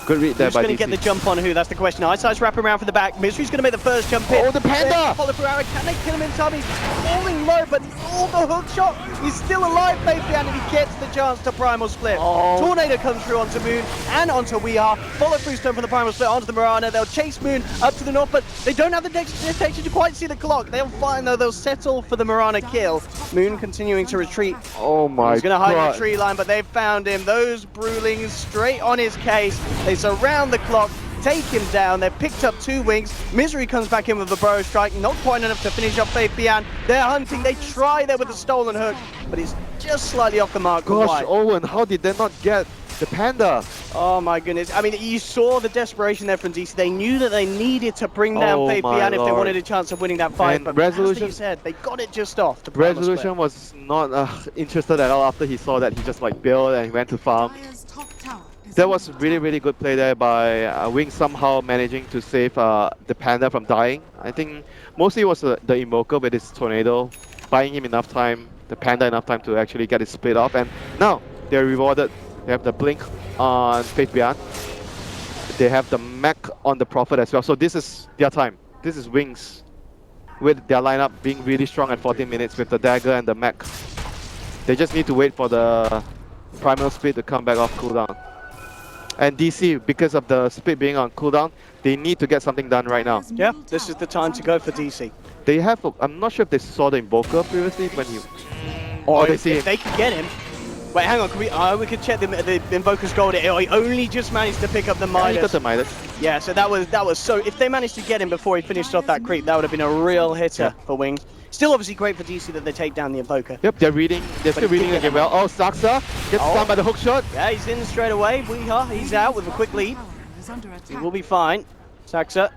Good read there by DC. Who's going to get the jump on who? That's the question. Eyesight's wrapping around from the back. Misery's going to make the first jump in. Oh, the Panda! Follow through arrow. Can they kill him in time? He's falling low, but the hook shot. He's still alive, Fabian, and he gets the chance to Primal Split. Tornado comes through onto Moon and onto Weeha. Follow through stone from the Primal Split onto the Mirana. They'll chase Moon up to the north, but they don't have the detection to quite see the clock. They'll find though. They'll settle for the Mirana kill. Moon continuing to retreat. Oh my god. He's going to hide in the tree line, but they've found him. Those Brewlings straight on his case. They surround the clock, take him down. They've picked up 2 Wings. Misery comes back in with a Burrow Strike. Not quite enough to finish off Fabian. They're hunting. They try there with a stolen hook, but it's just slightly off the mark. Gosh, Owen, how did they not get the Panda? Oh my goodness. I mean, you saw the desperation there from DC. They knew that they needed to bring down Fabian if they wanted a chance of winning that fight. And but Resolution, as you said, they got it just off. Resolution was not interested at all after he saw that. He just built and he went to farm. That was really, really good play there by Wing, somehow managing to save the Panda from dying. I think mostly it was the Invoker with his Tornado, buying him enough time, the Panda enough time to actually get it split off. And now they're rewarded. They have the Blink on Faith Beyond. They have the Mech on the Prophet as well. So this is their time. This is Wings with their lineup being really strong at 14 minutes with the Dagger and the Mech. They just need to wait for the Primal Split to come back off cooldown. And DC, because of the split being on cooldown, they need to get something done right now. Yeah, this is the time to go for DC. They have, I'm not sure if they saw the Invoker previously when he... Or if they could get him. Wait, hang on. Can we could check the Invoker's gold. He only just managed to pick up the Yeah, he got Midas. the Midas. Yeah, so that was so. If they managed to get him before he finished off that creep, that would have been a real hitter for Wings. Still, obviously great for DC that they take down the Invoker. Yep, they're still reading the game well. Oh, Saxa gets stunned by the hook shot. Yeah, he's in straight away. He's out with a quick lead. Is under He attack. will be fine. Saxa,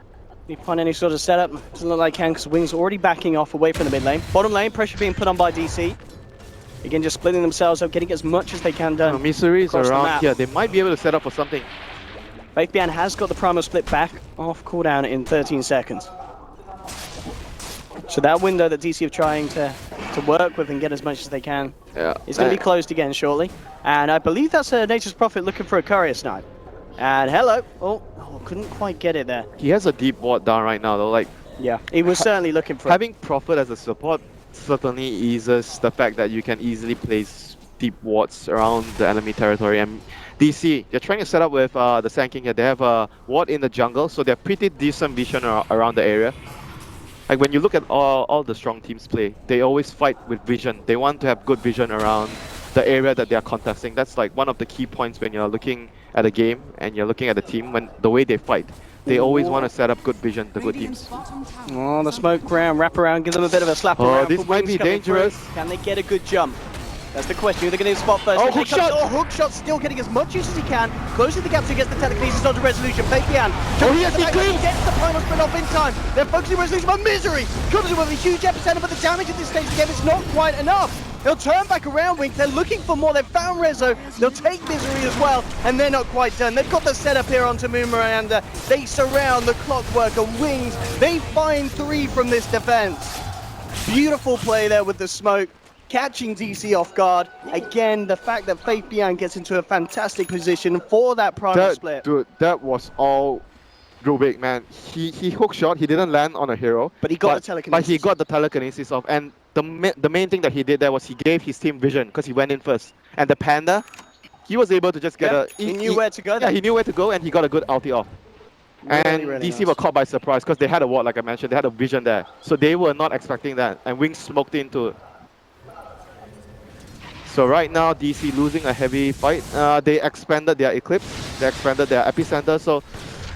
if he find any sort of setup, doesn't look like he can because Wings already backing off away from the mid lane. Bottom lane, pressure being put on by DC. Again, just splitting themselves up, getting as much as they can done. Misery is across the around map. here. They might be able to set up for something. Faithbian has got the primal split back off cooldown in 13 seconds. So that window that DC are trying to work with and get as much as they can Yeah. is going to be closed again shortly. And I believe that's Nature's Prophet looking for a courier snipe. And hello. Oh, couldn't quite get it there. He has a deep ward down right now though. Like, Yeah, he was certainly looking for it. having Prophet as a support certainly eases the fact that you can easily place deep wards around the enemy territory. And DC, they're trying to set up with the Sand King here. They have a ward in the jungle, so they have pretty decent vision around the area. Like when you look at all the strong teams play, they always fight with vision. They want to have good vision around the area that they are contesting. That's like one of the key points when you're looking at a game and you're looking at the team, when the way they fight. They always want to set up good vision, the good teams. Oh, the smoke round, wrap around, give them a bit of a slap around. This for might Wings be coming through. dangerous. Can they get a good jump? That's the question. Who they're going to spot first? Oh, Here hook comes- shot! Oh, hook shot still getting as much use as he can. Closing the gap against the telekinesis onto Resolution. Fabian. he has the clean! Gets the final sprint off in time. They're focusing Resolution on Misery. Comes in with a huge epicenter, but the damage at this stage of the game is not quite enough. They'll turn back around, Wings. They're looking for more. They've found Rezo. They'll take Misery as well, and they're not quite done. They've got the setup here onto Moon Miranda. They surround the Clockwork and Wings. They find 3 from this defense. Beautiful play there with the smoke, catching DC off guard. Again, the fact that Faithbian gets into a fantastic position for that primal split. Dude, that was all Rubik, man. He hook shot, he didn't land on a hero. But he got the telekinesis. But he got the telekinesis off. And the main thing that he did there was he gave his team vision because he went in first. And the Panda, he was able to just get He knew where to go Yeah, there. he knew where to go and he got a good ulti off. And really DC nice. were caught by surprise because they had a ward, like I mentioned. They had a vision there. So they were not expecting that. And Wings smoked into it. So right now, DC losing a heavy fight. They expanded their Eclipse, they expanded their Epicenter, so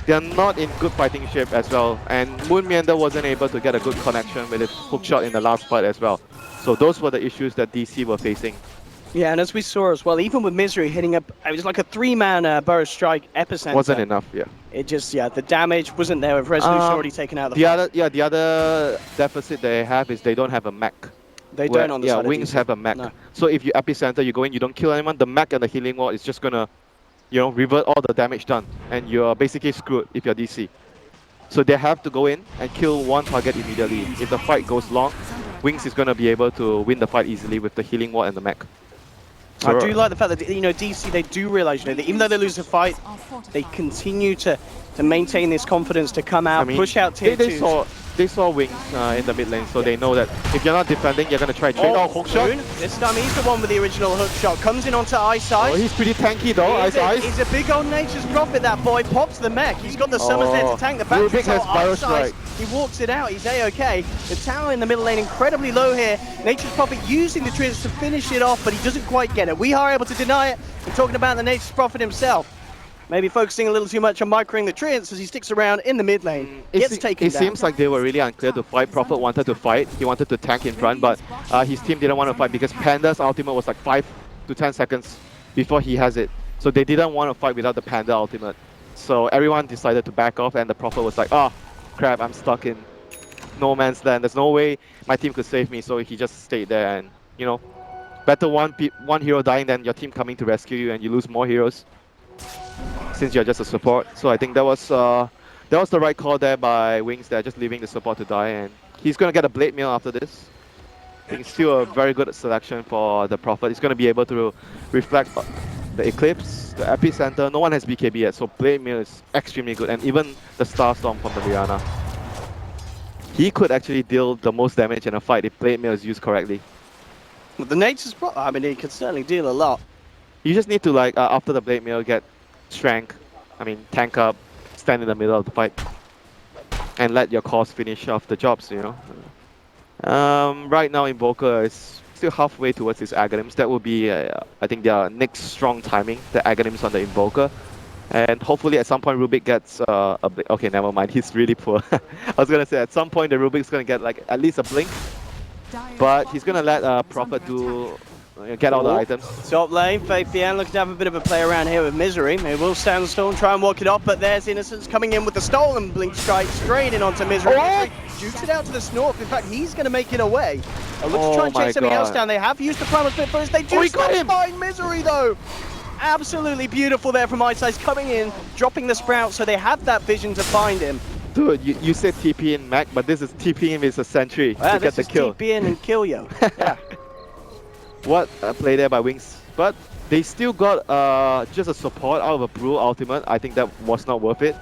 they're not in good fighting shape as well. And Moon Meander wasn't able to get a good connection with his hook shot in the last fight as well. So those were the issues that DC were facing. Yeah, and as we saw as well, even with Misery hitting up, it was like a 3-man Burrow Strike Epicenter. Wasn't enough, yeah. It just, the damage wasn't there with Resolution already taken out of the fight. The other deficit they have is they don't have a mech. They don't on the side of Wings DC. have a mech. No. So if you Epicenter, you go in, you don't kill anyone, the mech and the healing ward is just gonna, revert all the damage done. And you're basically screwed if you're DC. So they have to go in and kill one target immediately. If the fight goes long, Wings is gonna be able to win the fight easily with the healing ward and the mech. I do like the fact that, DC, they do realize, that even though they lose the fight, they continue to maintain this confidence to come out, push out tier 2s. They saw Wings in the mid lane, so they know that if you're not defending, you're going to try trade. Oh, hook shot. Moon. This time he's the one with the original hook shot. Comes in onto Ice Ice. Oh, he's pretty tanky though, Ice Ice. He's a big old Nature's Prophet, that boy. Pops the mech. He's got the summons there to tank the back. Rubik has Pyro Ice Ice, Strike. he walks it out. He's A-okay. The tower in the middle lane incredibly low here. Nature's Prophet using the trees to finish it off, but he doesn't quite get it. We are able to deny it. We're talking about the Nature's Prophet himself. Maybe focusing a little too much on microing the treants as he sticks around in the mid lane. Gets taken It down. seems like they were really unclear to fight. Prophet wanted to fight. He wanted to tank in front, but his team didn't want to fight because Panda's ultimate was like 5 to 10 seconds before he has it. So they didn't want to fight without the Panda ultimate. So everyone decided to back off and the Prophet was like, oh, crap, I'm stuck in no man's land. There's no way my team could save me. So he just stayed there and, better one hero dying than your team coming to rescue you and you lose more heroes since you're just a support. So I think that was the right call there by Wings. They're just leaving the support to die, and he's gonna get a Blade Mail after this. I think it's still a very good selection for the Prophet. He's gonna be able to reflect the Eclipse, the Epicenter. No one has BKB yet, so Blade Mail is extremely good, and even the Starstorm from the Rihanna. He could actually deal the most damage in a fight if Blade Mail is used correctly. But the Nature's Prophet, he could certainly deal a lot. You just need to after the Blade Mail get strength, tank up, stand in the middle of the fight, and let your cores finish off the jobs, Right now Invoker is still halfway towards his Aghanims. That will be, I think, their next strong timing, the Aghanims on the Invoker. And hopefully at some point Rubik gets a blink. Okay, never mind, he's really poor. I was gonna say at some point the Rubik's gonna get like at least a blink, but he's gonna let Prophet do get all the items. Top lane, Fabian looking to have a bit of a play around here with Misery. He will stand still and try and walk it off, but there's Innocence coming in with the stolen blink strike straight in onto Misery. Misery jukes it out to the Snorf. In fact, he's going to make it away. Looks to try and chase something else down. They have used the Primal Split first. They do find Misery though. Absolutely beautiful there from Ice coming in, dropping the Sprout, so they have that vision to find him. Dude, you said TP in Mac, but this is TP in with a Sentry to get the kill. TP in and kill yo. Yeah. What a play there by Wings. But they still got just a support out of a Brew ultimate. I think that was not worth it.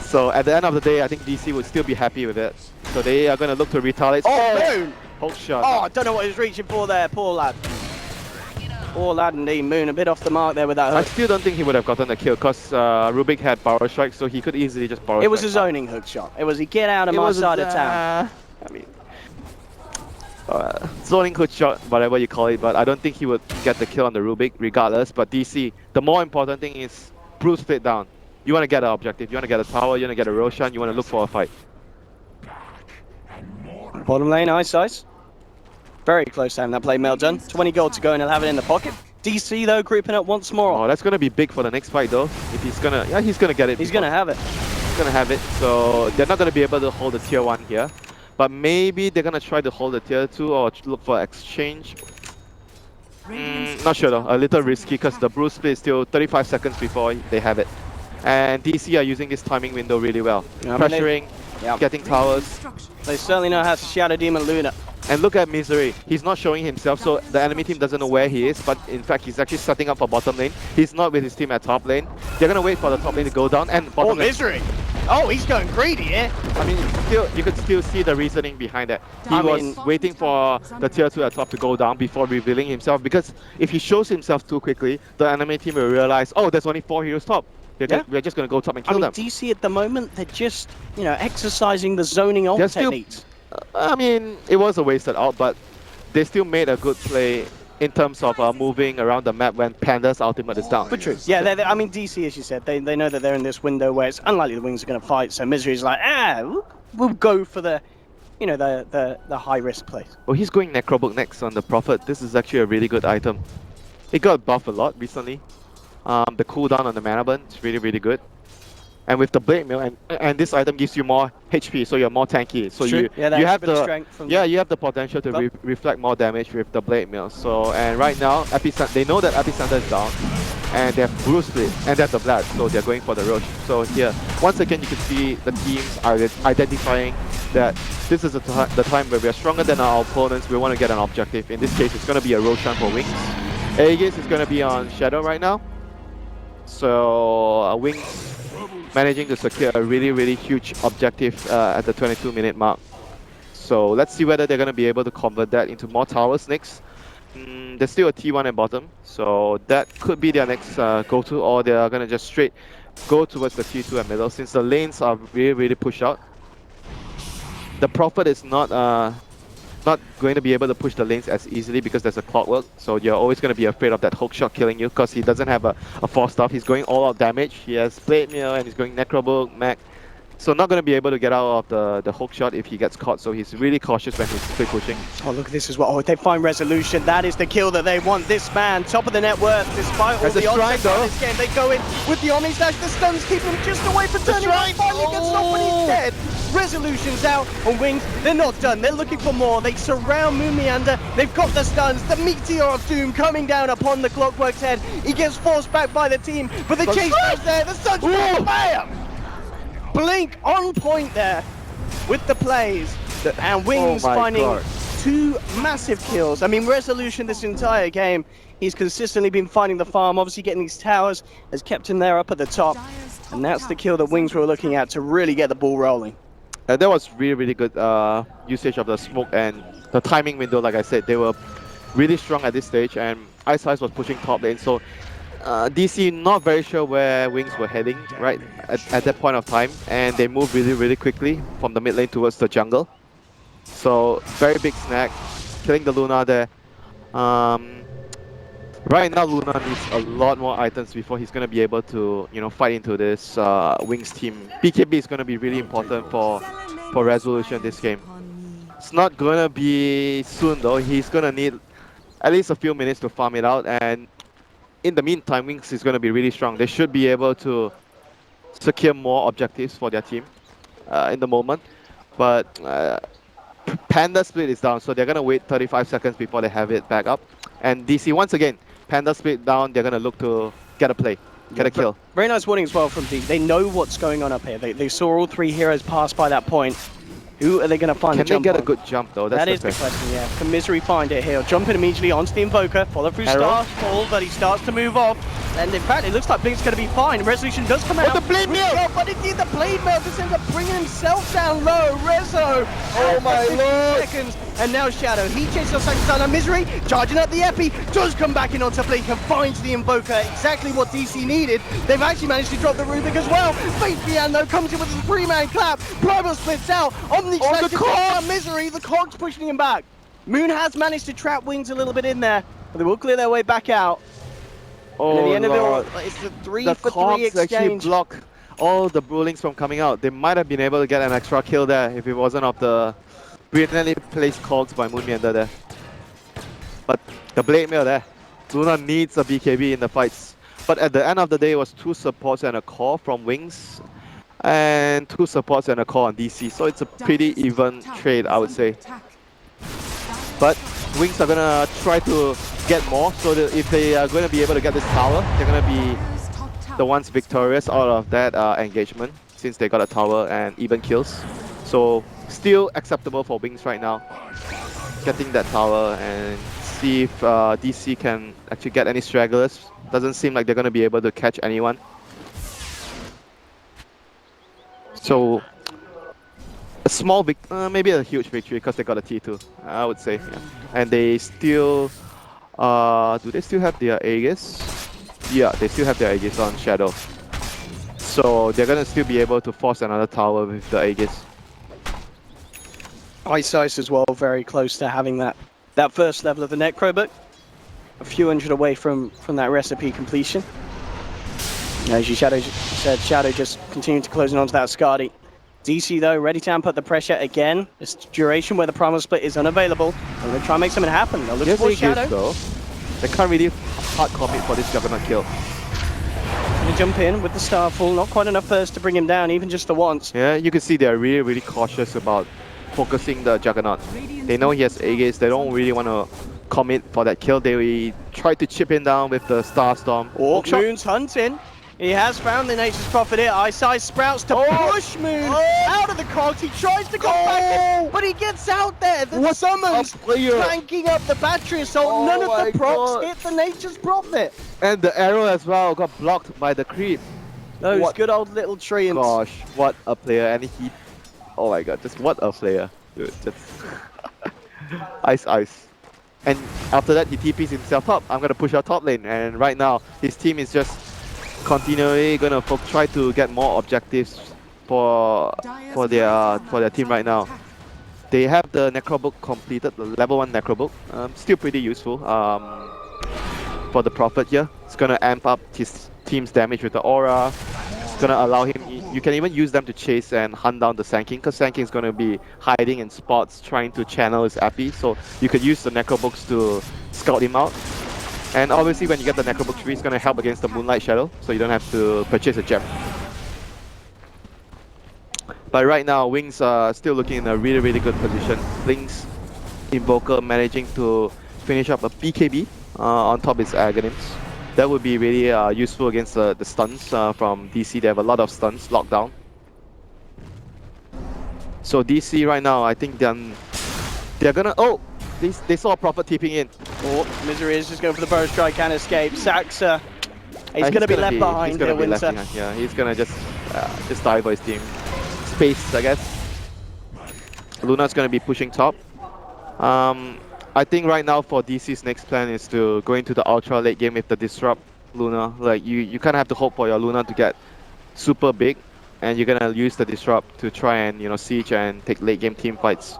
So at the end of the day, I think DC would still be happy with it. So they are going to look to retaliate. Oh, Moon! Hook shot. Oh, I don't know what he was reaching for there, poor lad. Poor lad indeed, Moon, a bit off the mark there with that hook. I still don't think he would have gotten the kill because Rubik had Power Strike, so he could easily just Power Strike. It was a zoning hook shot. It was a get out of my side of town. I mean, zoning hook shot, whatever you call it, but I don't think he would get the kill on the Rubik regardless. But DC, the more important thing is Bruce split down. You want to get an objective, you want to get a tower, you want to get a Roshan, you want to look for a fight. Bottom lane, Ice. Very close to having that play mail done. 20 gold to go and he'll have it in the pocket. DC though, grouping up once more. Oh, that's going to be big for the next fight though. If he's going to, yeah, he's going to get it. He's going to have it. He's going to have it. So they're not going to be able to hold the tier 1 here. But maybe they're going to try to hold the tier 2 or look for exchange. Not sure though, a little risky because the Bruce split is still 35 seconds before they have it. And DC are using this timing window really well. Pressuring, getting towers. They certainly know how to Shadow Demon Luna. And look at Misery. He's not showing himself, so the enemy team doesn't know where he is, but in fact he's actually setting up for bottom lane. He's not with his team at top lane. They're gonna wait for the top lane to go down and bottom lane. Misery! Oh, he's going greedy here. I mean, you could still see the reasoning behind that. He was waiting for the tier 2 at top to go down before revealing himself, because if he shows himself too quickly, the enemy team will realize, oh, there's only 4 heroes top. We're just going to go top and kill them. DC at the moment, they're just, exercising the zoning ult techniques. I mean, it was a wasted ult, but they still made a good play in terms of moving around the map when Panda's ultimate is down. But true. Yeah, I mean, DC, as you said, they know that they're in this window where it's unlikely the Wings are going to fight, so Misery's like, we'll go for the, the high-risk play. Well, he's going Necrobook next on the Prophet. This is actually a really good item. It got buffed a lot recently. The cooldown on the mana burn is really, really good. And with the Blade Mail, and this item gives you more HP, so you're more tanky. So you have the strength from you have the potential to reflect more damage with the Blade Mail. So and right now, they know that Epicenter is down, and they have Bruce Split, and they have the Vlad, so they're going for the Roche. So here, once again, you can see the teams are identifying that this is the time where we are stronger than our opponents. We want to get an objective. In this case, it's going to be a Roshan for Wings. Aegis is going to be on Shadow right now. So Wings managing to secure a really, really huge objective at the 22-minute mark. So let's see whether they're going to be able to convert that into more towers next. There's still a T1 at bottom, so that could be their next go-to, or they're going to just straight go towards the T2 at middle, since the lanes are really, really pushed out. The Prophet is not going to be able to push the lanes as easily because there's a clockwork, so you're always going to be afraid of that hook shot killing you because he doesn't have a force staff. He's going all out damage. He has Blade Mail and he's going Necrobook, Mac. So not going to be able to get out of the hook shot if he gets caught, so he's really cautious when he's split pushing. Oh, look at this as well. Oh, they find Resolution. That is the kill that they want. This man, top of the net worth, despite all the odds in this game. They go in with the Omni Slash. The stuns keep him just away from turning around. Finally gets off when he's dead. Resolution's out on Wings. They're not done. They're looking for more. They surround Moon Meander. They've got the stuns. The Meteor of Doom coming down upon the Clockwork's head. He gets forced back by the team, but the chase goes there. The sun's bam! Blink on point there with the plays, and Wings finding 2 massive kills. I mean, Resolution this entire game, he's consistently been finding the farm, obviously getting these towers has kept him there up at the top, and that's the kill that Wings were looking at to really get the ball rolling. That was really, really good usage of the smoke and the timing window. Like I said, they were really strong at this stage, and Ice was pushing top lane, so DC not very sure where Wings were heading right at that point of time, and they moved really, really quickly from the mid lane towards the jungle. So very big snag, killing the Luna there. Right now, Luna needs a lot more items before he's gonna be able to, fight into this Wings team. BKB is gonna be really important for resolution this game. It's not gonna be soon though. He's gonna need at least a few minutes to farm it out, and in the meantime, Wings is gonna be really strong. They should be able to secure more objectives for their team in the moment, but Panda split is down, so they're gonna wait 35 seconds before they have it back up. And DC once again, Panda split down. They're gonna look to get a play, get a kill. Very nice warning as well from D. They know what's going on up here. They saw all three heroes pass by that point. Who are they going to find? Can the jump they get on? a good jump though? That's That is the question, yeah. Can Misery find it here? Jump in immediately onto the Invoker, follow through Arrow. Starfall, but he starts to move off. And in fact, it looks like Blink's going to be fine. Resolution does come out. the Blade Mail! But indeed, the Blade Mail just ends up bringing himself down low. Rezo! Oh my lord! Seconds. And now Shadow, he chases us second down. And Misery, charging up the Epi, does come back in onto Blink and finds the Invoker. Exactly what DC needed. They've actually managed to drop the Rubik as well. Faith Bian, though, comes in with a 3-man clap. Primal splits out. On the Misery, the Cog's pushing him back. Moon has managed to trap Wings a little bit in there, but they will clear their way back out. Oh And at the end lord! of it, it's the 3 The for 3 Cogs actually exchange. block all the Brewlings from coming out. They might have been able to get an extra kill there if it wasn't of the brilliantly placed Cogs by Moonmeander there. But the Blade Mail there. Luna needs a BKB in the fights. But at the end of the day, it was 2 supports and a core from Wings. And 2 supports and a core on DC. So it's a pretty even trade, I would say. But Wings are gonna try to get more. So that if they are gonna be able to get this tower, they're gonna be the ones victorious out of that engagement, since they got a tower and even kills. So still acceptable for Wings right now. Getting that tower and see if DC can actually get any stragglers. Doesn't seem like they're gonna be able to catch anyone. So a small maybe a huge victory because they got a T2, I would say. Yeah. And they still do they still have their Aegis? Yeah, they still have their Aegis on Shadow. So they're gonna still be able to force another tower with the Aegis. Ice as well, very close to having that first level of the Necro, but a few hundred away from that recipe completion. As you said, Shadow just continuing to close in onto that Skadi. DC though, ready to amp up the pressure again. This duration where the primal split is unavailable. They're going to try and make something happen. They'll look for Shadow. Though. They can't really hard commit for this Juggernaut kill. Going to jump in with the Starfall, not quite enough burst to bring him down, even just the once. Yeah, you can see they're really, really cautious about focusing the Juggernaut. They know he has Aegis, they don't really want to commit for that kill. They try to chip him down with the Starstorm. Oh, Moon's hunting. He has found the Nature's Prophet here. Ice sprouts to push Moon out of the cogs. He tries to go back in, but he gets out there. The summons cranking up the battery assault. None of the procs hit the Nature's Prophet. And the arrow as well got blocked by the creep. Those good old little treants. Gosh, what a player. And he... Oh my god, just what a player. Dude, just... Ice. And after that, he TPs himself up. I'm gonna push our top lane. And right now, his team is just continually gonna try to get more objectives for their team right now. They have the Necro Book completed, the level 1 Necro Book. Still pretty useful for the Prophet here. It's gonna amp up his team's damage with the aura. It's gonna allow him, you can even use them to chase and hunt down the Sanking, because Sanking is gonna be hiding in spots trying to channel his Epi, so you could use the Necro Books to scout him out. And obviously when you get the Necro Book tree, it's gonna help against the Moonlight Shadow, so you don't have to purchase a gem. But right now, Wings are still looking in a really, really good position. Blink's Invoker managing to finish up a BKB on top of his Aghanims. That would be really useful against the stuns from DC. They have a lot of stuns locked down. So DC right now, I think they're gonna... Oh! They saw a Prophet TPing in. Oh, Misery is just going for the Burrow Strike, can't escape. Saxa, he's going to be left behind here, Winter. Yeah, he's gonna just die for his team. Space, I guess. Luna's gonna be pushing top. I think right now for DC's next plan is to go into the ultra late game with the Disrupt Luna. Like you kind of have to hope for your Luna to get super big, and you're gonna use the Disrupt to try and siege and take late game team fights.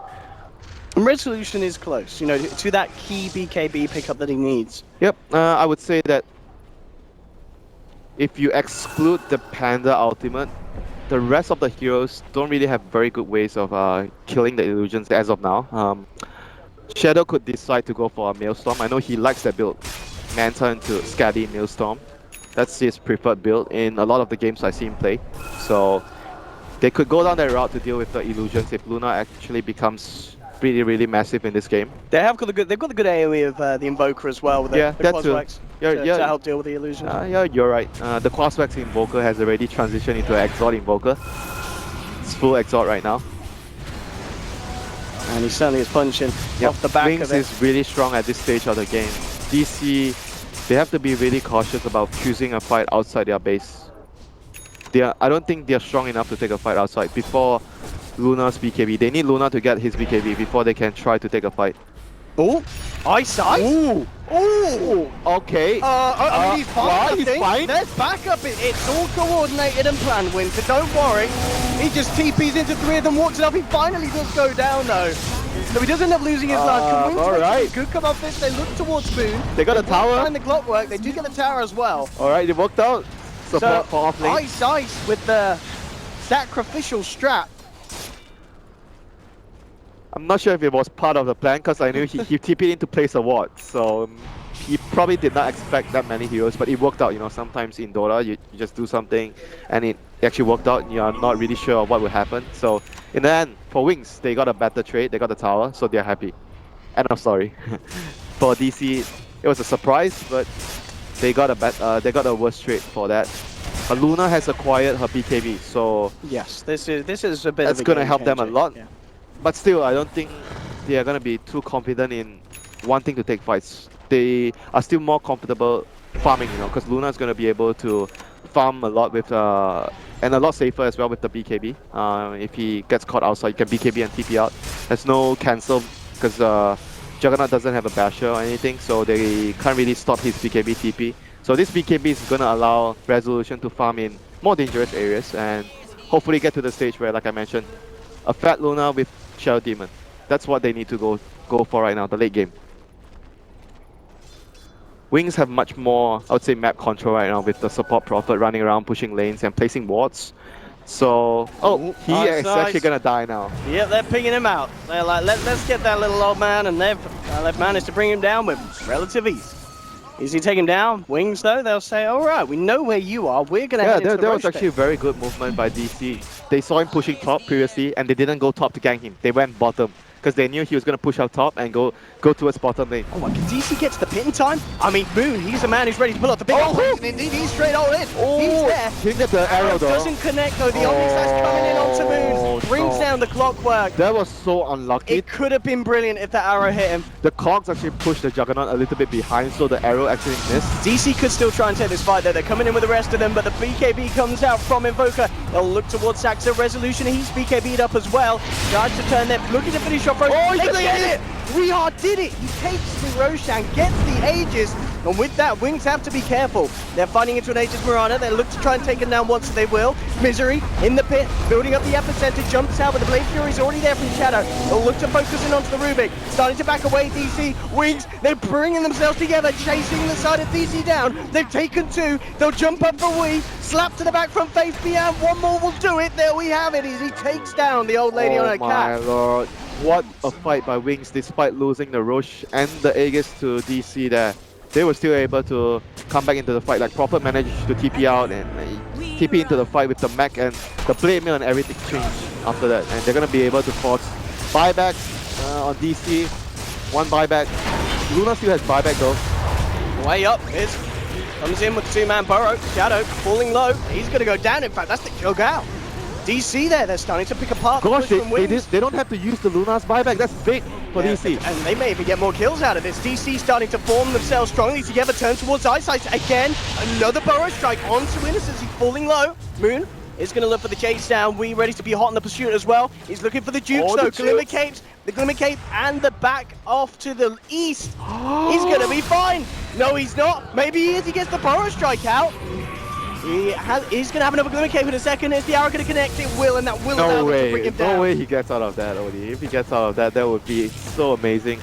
And Resolution is close, you know, to that key BKB pickup that he needs. Yep, I would say that if you exclude the Panda ultimate, the rest of the heroes don't really have very good ways of killing the illusions as of now. Shadow could decide to go for a Maelstrom. I know he likes that build. Manta into Scatty Maelstrom. That's his preferred build in a lot of the games I see him play. So they could go down that route to deal with the illusions if Luna actually becomes really massive in this game. They've got the good AoE of the Invoker as well with the that too. Quaswax to help deal with the illusions. Yeah, you're right. The Quaswax Invoker has already transitioned into an Exalt Invoker. It's full Exalt right now. And he certainly is punching off the back Wings of it. is really strong at this stage of the game. DC, they have to be really cautious about choosing a fight outside their base. I don't think they're strong enough to take a fight outside before Luna's BKB. They need Luna to get his BKB before they can try to take a fight. Oh, Ice! Ooh! Ooh! Okay. I mean, he's fine, I he's think. fine. There's backup. It's all coordinated and planned, Winter. Don't worry. He just TPs into three of them, walks it up. He finally does go down, though. So he does end up losing his life. Can Winter alright. could come off this. They look towards Moon. They got a tower. Behind the clockwork. They do get the tower as well. Alright, it worked out. Support for off lane. Ice with the sacrificial strap. I'm not sure if it was part of the plan because I knew he TP'd into place a ward, so he probably did not expect that many heroes, but it worked out. You know, sometimes in Dota you just do something and it actually worked out and you're not really sure what would happen. So in the end, for Wings, they got a better trade, they got the tower, so they're happy. End of story. For DC, it was a surprise, but they got a worse trade for that. But Luna has acquired her BKB, so yes, this is a bit. That's of a gonna game help them a changer. lot. Yeah. But still, I don't think they are going to be too confident in wanting to take fights. They are still more comfortable farming, you know, because Luna is going to be able to farm a lot with, and a lot safer as well with the BKB. If he gets caught outside, you can BKB and TP out. There's no cancel because Juggernaut doesn't have a basher or anything, so they can't really stop his BKB TP. So this BKB is going to allow Resolution to farm in more dangerous areas and hopefully get to the stage where, like I mentioned, a fat Luna with Shadow Demon. That's what they need to go for right now, the late game. Wings have much more, I would say, map control right now with the support Prophet running around, pushing lanes and placing wards. So, he is actually gonna die now. Yep, they're picking him out. They're like, let's get that little old man, and they've managed to bring him down with relative ease. Is he taking down? Wings, though, they'll say, all right, we know where you are. We're going to head into the that was roach actually a very good movement by DC. They saw him pushing top previously, and they didn't go top to gank him. They went bottom, because they knew he was going to push out top and go towards bottom lane. Oh, can DC get to the pit in time? I mean, Moon, he's a man who's ready to pull off the big and indeed, he's straight all in. He's there. Didn't get the arrow, though. Doesn't connect, though. The Omni Slash coming in onto Moon. Brings down the clockwork. That was so unlucky. It could have been brilliant if that arrow hit him. The cogs actually pushed the Juggernaut a little bit behind, so the arrow actually missed. DC could still try and take this fight, though. They're coming in with the rest of them, but the BKB comes out from Invoker. They'll look towards Saxo. Resolution, he's BKB'd up as well. Tries to turn them, looking to finish off Roshan. Oh, They get it! We did it! He takes the Roshan, gets the Aegis, and with that, Wings have to be careful. They're fighting into an Aegis Mirana. They look to try and take him down once they will. Misery in the pit, building up the epicenter, jumps out, but the Blade Fury's already there from Shadow. They'll look to focus in onto the Rubik. Starting to back away, DC. Wings, they're bringing themselves together, chasing the side of DC down. They've taken two. They'll jump up for Wee. Slap to the back from Faith Beyond. One more will do it. There we have it. As he takes down the old lady on her cat. Oh my lord. What a fight by Wings, despite losing the Roche and the Aegis to DC there. They were still able to come back into the fight. Like Prophet managed to TP out and TP into the fight with the mech, and the blade mill and everything changed after that. And they're going to be able to force buybacks on DC. One buyback. Luna still has buyback though. Way up, comes in with the two-man burrow. Shadow falling low. He's going to go down. In fact, that's the kill out. DC there, they're starting to pick apart. Gosh, they don't have to use the Luna's buyback. That's big for DC. And they may even get more kills out of this. DC starting to form themselves strongly together, turn towards Ice again. Another burrow strike onto Innocence. He's falling low. Moon is going to look for the chase down. We ready to be hot in the pursuit as well. He's looking for the Dukes though. Glimmer Capes, the Glimmer Cape and the back off to the east. He's going to be fine. No, he's not. Maybe he is. He gets the burrow strike out. He's going to have another glimmer cape in a second. Is the arrow going to connect? It will, and that will allow No them to way. bring him down. No way he gets out of that, Odie. If he gets out of that, that would be so amazing.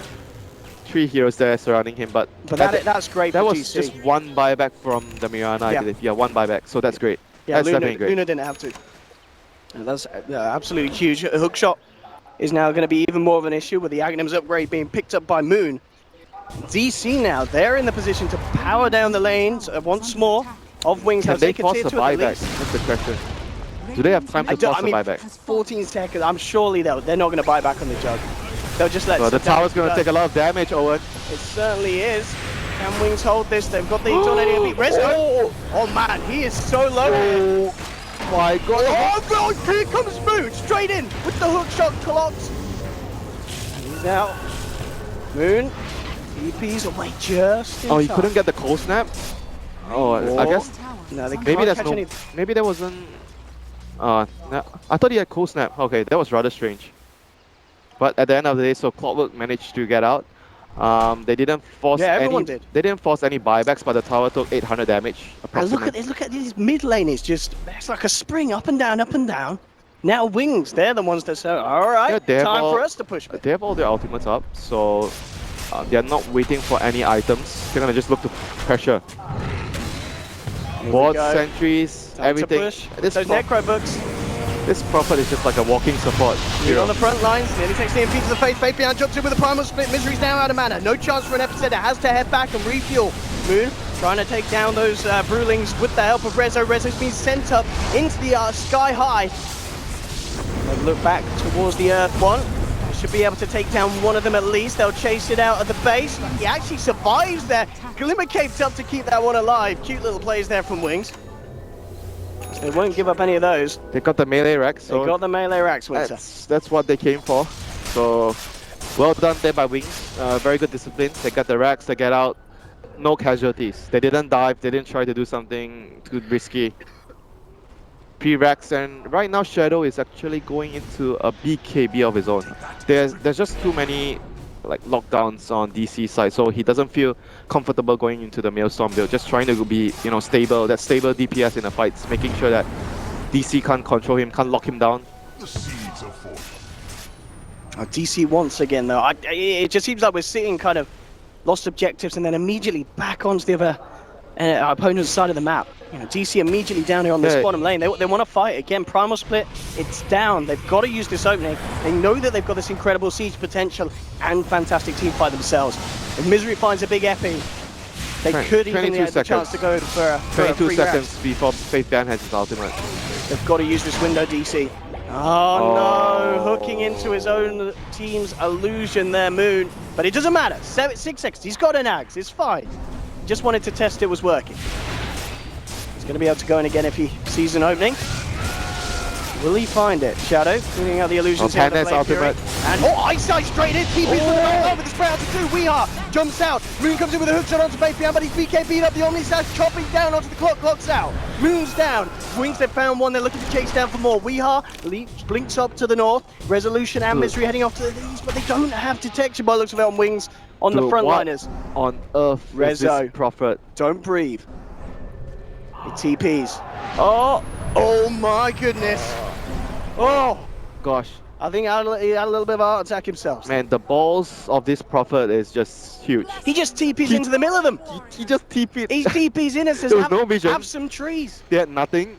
3 heroes there surrounding him, but that's great that for was GC. just one buyback from the Mirana, I believe. Yeah, one buyback, so that's great. Yeah, That's Luna, definitely great. Luna didn't have to. And that's absolutely huge. A hook shot is now going to be even more of an issue with the Agnum's upgrade being picked up by Moon. DC now, they're in the position to power down the lanes once more of Wings. Can As they could force tier a two at buyback? least. That's the question. Do they have time to force a buyback? 14 seconds. I'm surely they're not going to buy back on the jug. They'll just let. Well, the tower's going to take a lot of damage, Owen. It certainly is. Can Wings hold this? They've got the tornado beat. Rezo. Oh man, he is so low. Oh my god. Oh no, here comes Moon, straight in with the hook shot clocks. He's out. Moon, TP's away just in Oh, he time. couldn't get the cold snap? Oh, I guess No, they maybe can't there's catch no. any. Maybe there wasn't. No, I thought he had cold snap. Okay, that was rather strange. But at the end of the day, so Clockwork managed to get out. They didn't force everyone did. They didn't force any buybacks, but the tower took 800 damage. And look at this mid lane. It's just it's like a spring, up and down, up and down. Now Wings, they're the ones that say, all right, Yeah, time for us to push. They have all their ultimates up, so they're not waiting for any items. They're gonna just look to pressure. Boards, sentries, Time everything. to push. This Those necro books. This Prophet is just like a walking support. He's on the front lines, nearly takes the MP to the face. Fabian jumps in with a primal split. Misery's now out of mana. No chance for an epicenter. Has to head back and refuel. Moon trying to take down those Brewlings with the help of Rezo. Rezo's been sent up into the sky high. They look back towards the Earth one. Should be able to take down one of them at least. They'll chase it out of the base. He actually survives there. Glimmer caped up to keep that one alive. Cute little plays there from Wings. They won't give up any of those. They got the melee racks. So They got the melee racks, Winter. that's what they came for. So well done there by Wings. Very good discipline. They got the racks. They get out. No casualties. They didn't dive. They didn't try to do something too risky. P-racks, and right now Shadow is actually going into a BKB of his own. There's just too many like lockdowns on DC side, so he doesn't feel comfortable going into the Maelstrom build. Just trying to be, you know, stable, that stable DPS in the fights, making sure that DC can't control him, can't lock him down. DC once again though, it just seems like we're seeing kind of lost objectives and then immediately back onto the other opponent's side of the map. You know, DC immediately down here on this bottom lane. They want to fight again. Primal split, it's down. They've got to use this opening. They know that they've got this incredible siege potential and fantastic team fight themselves. If Misery finds a big epi, they could even have the chance to go for a 22 free seconds round. before Faithban has his ultimate. They've got to use this window, DC. Oh no, hooking into his own team's illusion there, Moon. But it doesn't matter. 6 seconds. He's got an axe. It's fine. Just wanted to test it was working. He's going to be able to go in again if he sees an opening. Will he find it? Shadow, cleaning out the illusions here. Panda's ultimate. And Ice Ice straight in. TP's with the right over the spray out to 2. Weeha jumps out. Moon comes in with a hook shot onto Fabian, but he's BKB'd up. The Omni Slash chopping down onto the clock's out. Moon's down. Wings, they've found one. They're looking to chase down for more. Weeha blinks up to the north. Resolution and Misery heading off to the east, but they don't have detection by looks of it on Wings on the frontliners. On earth, Rezo, Prophet. Don't breathe. It TPs. Oh my goodness. Oh, gosh. I think he had a little bit of a heart attack himself. Man, the balls of this Prophet is just huge. He just TPs into the middle of them. He just TP'd. He TPs in and says, There was no vision. have some trees. They had nothing.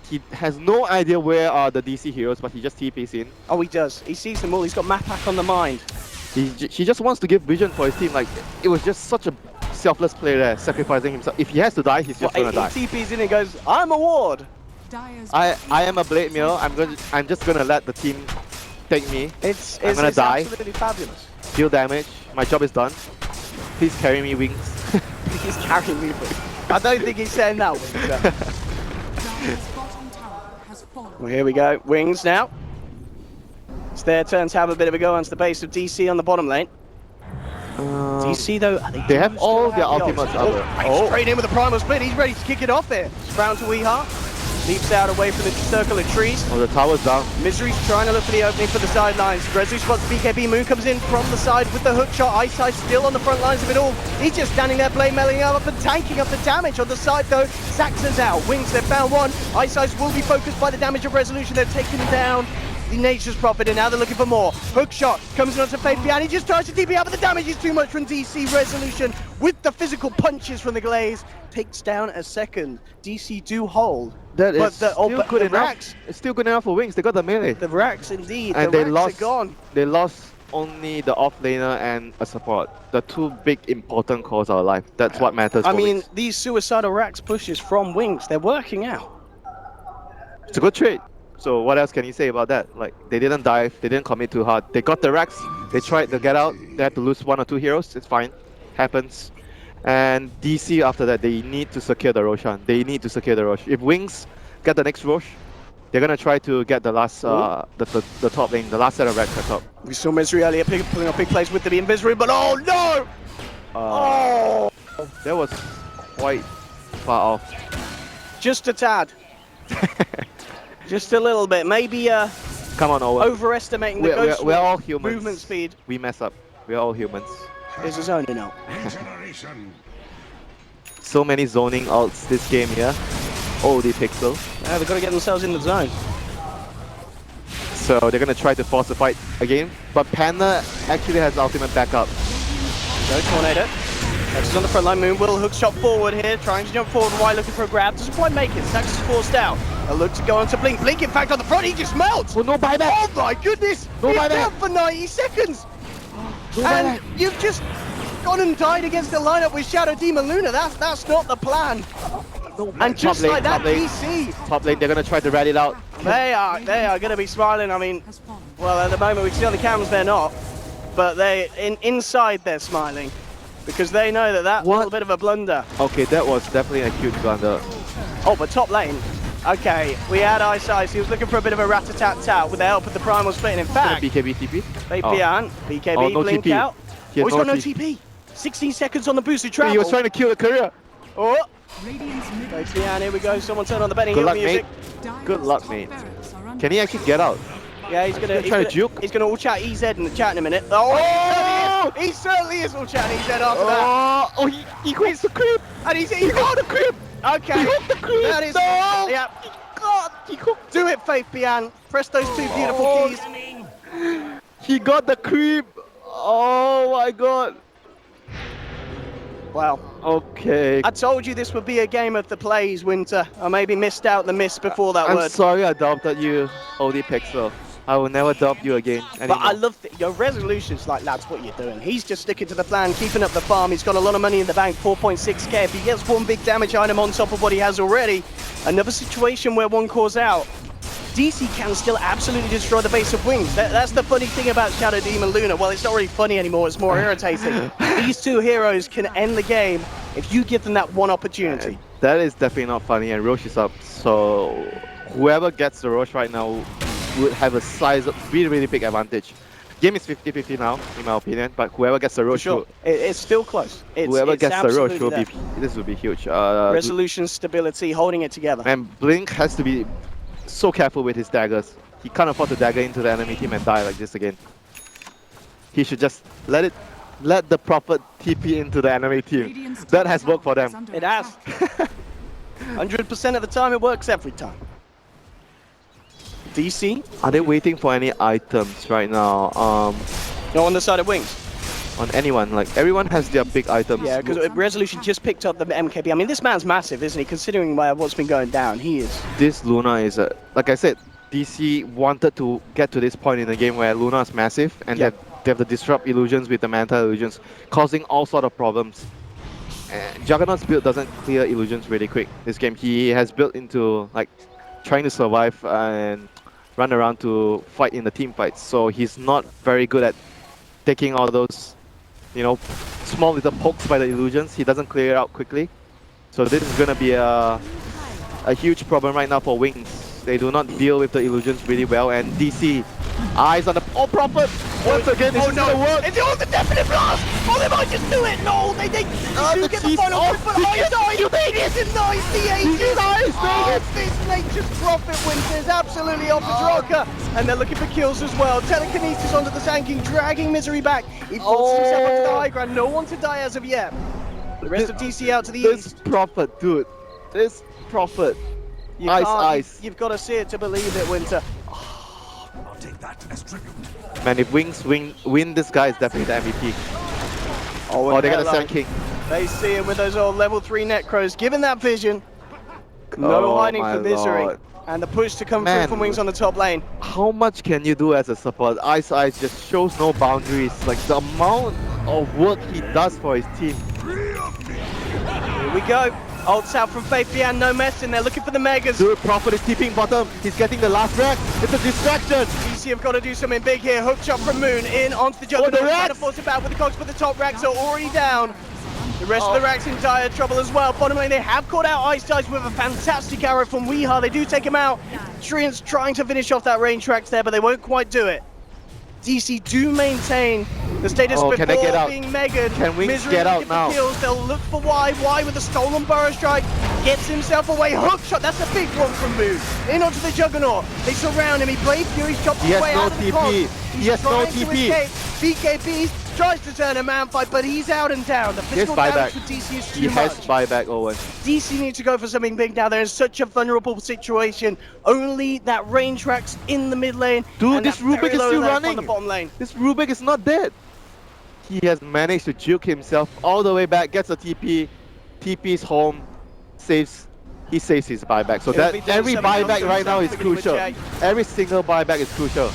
He has no idea where are the DC heroes, but he just TPs in. Oh, he does. He sees them all. He's got map pack on the mind. He just wants to give vision for his team. Like, it was just such a selfless play there, sacrificing himself. If he has to die, he's just gonna die. He TPs in and goes, I'm a ward. I am a blade mill. I'm just gonna let the team take me. It's gonna die. Absolutely fabulous. Deal damage. My job is done. Please carry me, Wings. He's carrying me. I don't think he's saying that. Well, here we go. Wings now. It's their turn to have a bit of a go onto the base of DC on the bottom lane. DC though, they have all their ultimates up there. Straight in with a primal split. He's ready to kick it off there. Brown to Weeha. leaps out away from the circle of trees. Oh, the tower's down. Misery's trying to look for the opening for the sidelines. Resolution spots BKB. Moon comes in from the side with the hook shot. Eyesight still on the front lines of it all. He's just standing there, blade mailing up and tanking up the damage on the side though. Saxon's out. Wings, they've found one. Eyesight will be focused by the damage of Resolution. They've taken him down. The Nature's Prophet, and now they're looking for more. Hook shot comes in onto Faith Pian. He just tries to TP out, but the damage is too much from DC. Resolution with the physical punches from the Glaze takes down a second. DC do hold. That is But still good the enough. racks, It's still good enough for Wings. They got the melee. the racks indeed. And the they racks lost. are gone. They lost only the off-laner and a support. The two big important cores are alive. That's what matters I for mean, Wings. these suicidal racks pushes from Wings, they're working out. It's a good trade. So what else can you say about that? Like, they didn't dive, they didn't commit too hard. They got the racks, they tried to get out, they had to lose 1 or 2 heroes, it's fine. Happens. And DC after that, they need to secure the Roshan. They need to secure the Rosh. If Wings get the next Rosh, they're gonna try to get the last, the top lane, the last set of racks at top. We saw Misery earlier pulling up big plays with the Invisory, but oh no! Oh! That was quite far off. Just a tad. Just a little bit. Maybe Come on, Owen. overestimating the Ghost We're all humans. movement speed. We mess up. We're all humans. Is a zoning out. So many zoning ults this game here. Oh, the pixel. Yeah, they've got to get themselves in the zone. So they're gonna try to force the fight again. But Panda actually has ultimate backup. Go Tornado. Sax is on the front line. Moon will hook shot forward here, trying to jump forward. Why looking for a grab? Doesn't quite make it. Sax is forced out. A look to go onto Blink. Blink, in fact, on the front, he just melts. Oh, no buyback. Oh my goodness! No He's buyback. down for 90 seconds. No And buyback. you've just gone and died against the lineup with Shadow Demon Luna. That's not the plan. And just Top lane, like that, top lane. DC, Top lane, they're gonna try to rat it out. they are going to be smiling. I mean, Has fallen. well, at the moment we can see on the cameras they're not, but inside they're smiling because they know that What? little bit of a blunder. Okay, that was definitely a huge blunder. Oh, but top lane. Okay, we had Ice Ice. He was looking for a bit of a rat-a-tat-tat with the help of the Primal Split. And in fact, BKB TP. Fabian, BKB, Oh, no blink TP. out. He had Oh, he's got no TP. TP. 16 seconds on the boosted travel. He was trying to kill the career. Oh, Radiant's middle Fabian, here we go. Someone turn on the betting Good hill luck, music. Dire's Good luck, top mate. barracks are under Can he actually get out? Yeah, he's gonna try to juke. He's gonna all chat EZ in the chat in a minute. Oh, he certainly is all chatting EZ after that. Oh, he quits the creep. And he's got the creep. Okay. He hooked the creep. That is. No. Yeah. God, he hooked. Do it, Faith Bian. Press those two beautiful Oh. keys. He got the creep. Oh my god. Wow. Okay. I told you this would be a game of the plays, Winter. I maybe missed out the miss before that I'm word. sorry I doubted you, OD Pixel. I will never doubt you again anymore. But I love your resolutions, like, lads, what you're doing. He's just sticking to the plan, keeping up the farm. He's got a lot of money in the bank, 4.6k. If he gets one big damage item on top of what he has already, another situation where one core's out, DC can still absolutely destroy the base of Wings. That's the funny thing about Shadow Demon Luna. Well, it's not really funny anymore, it's more irritating. These two heroes can end the game if you give them that one opportunity. That is definitely not funny, and Roche is up, so whoever gets the Roche right now would have a really big advantage. Game is 50-50 now, in my opinion, but whoever gets the For Roche, sure. It's still close. whoever It's gets the Roche absolutely will there. this will be huge. Resolution, stability, holding it together. And Blink has to be so careful with his daggers. He can't afford to dagger into the enemy team and die like this again. He should just let the Prophet TP into the enemy team. Radiant's That top has worked for tower is them. under It has. attack. 100% of the time, it works every time. DC, Are they waiting for any items right now? no on the side of Wings. On anyone, like everyone has their big items. Yeah, because Resolution just picked up the MKB. I mean, this man's massive, isn't he? Considering what's been going down, he is. This Luna is like I said, DC wanted to get to this point in the game where Luna is massive and Yeah. they have to disrupt illusions with the Manta illusions, causing all sort of problems. And Juggernaut's build doesn't clear illusions really quick. This game, he has built into like trying to survive and run around to fight in the team fights. So he's not very good at taking all those, you know, small little pokes by the illusions. He doesn't clear it out quickly. So this is gonna be a huge problem right now for Wings. They do not deal with the illusions really well, and DC Eyes on the Prophet. Once again, this is gonna work. It's all the definite blast! Oh, they might just do it! No, they do the get the cheese final off. push, but it is a nice the Nice, Oh, this Nature's Prophet wins is absolutely off his rocker. And they're looking for kills as well. Telekinesis onto the Sand King, dragging Misery back. He forces himself up to the high ground. No one to die as of yet. The rest of DC out to the This east. Prophet, dude. This Prophet. You Ice, can't- ice. You've got to see it to believe it, Winter. I'll take that as tribute. Man, if Wings win this guy, is definitely the MVP. Oh, they got a Sand King. They see him with those old level 3 Necros, given that vision. No Oh, hiding my for Misery. Lord. And the push to come Man. through from Wings on the top lane. How much can you do as a support? Ice just shows no boundaries. Like the amount of work he does for his team. Here we go. Ults out from Faithian, no messing. They're looking for the Megas. Dude, Prophet is keeping bottom. He's getting the last rack. It's a distraction. DC have got to do something big here. Hook shot from Moon in onto the Juggernaut. the racks! Trying to force it back with the cogs, but the top racks are already down. The rest of the racks in dire trouble as well. Bottom lane, they have caught out Ice Dice with a fantastic arrow from Weeha. They do take him out. Treant's trying to finish off that range tracks there, but they won't quite do it. DC do maintain the status Oh, can they before get out? being megged. Can Wings Misery get out looking for now? kills. They'll look for Y with a stolen burrow strike. Gets himself away. Hook shot. That's a big one from Moon. In onto the Juggernaut. They surround him. He Blade Fury chops He his has way no out of the TP. cogs. He He's has no trying to TP. escape. BKB tries to turn a man fight, but he's out and down. The He has physical damage buyback. for DC is He too has much. buyback, Owen. DC needs to go for something big now. They're in such a vulnerable situation. Only that range tracks in the mid lane. Dude, and this that very Rubik is low still life on running. the bottom lane. This Rubik is not dead. He has managed to juke himself all the way back, gets a TP, TP's home, he saves his buyback. So It'll that be doing every something buyback else right now is himself, quickly crucial. with Every single buyback is crucial.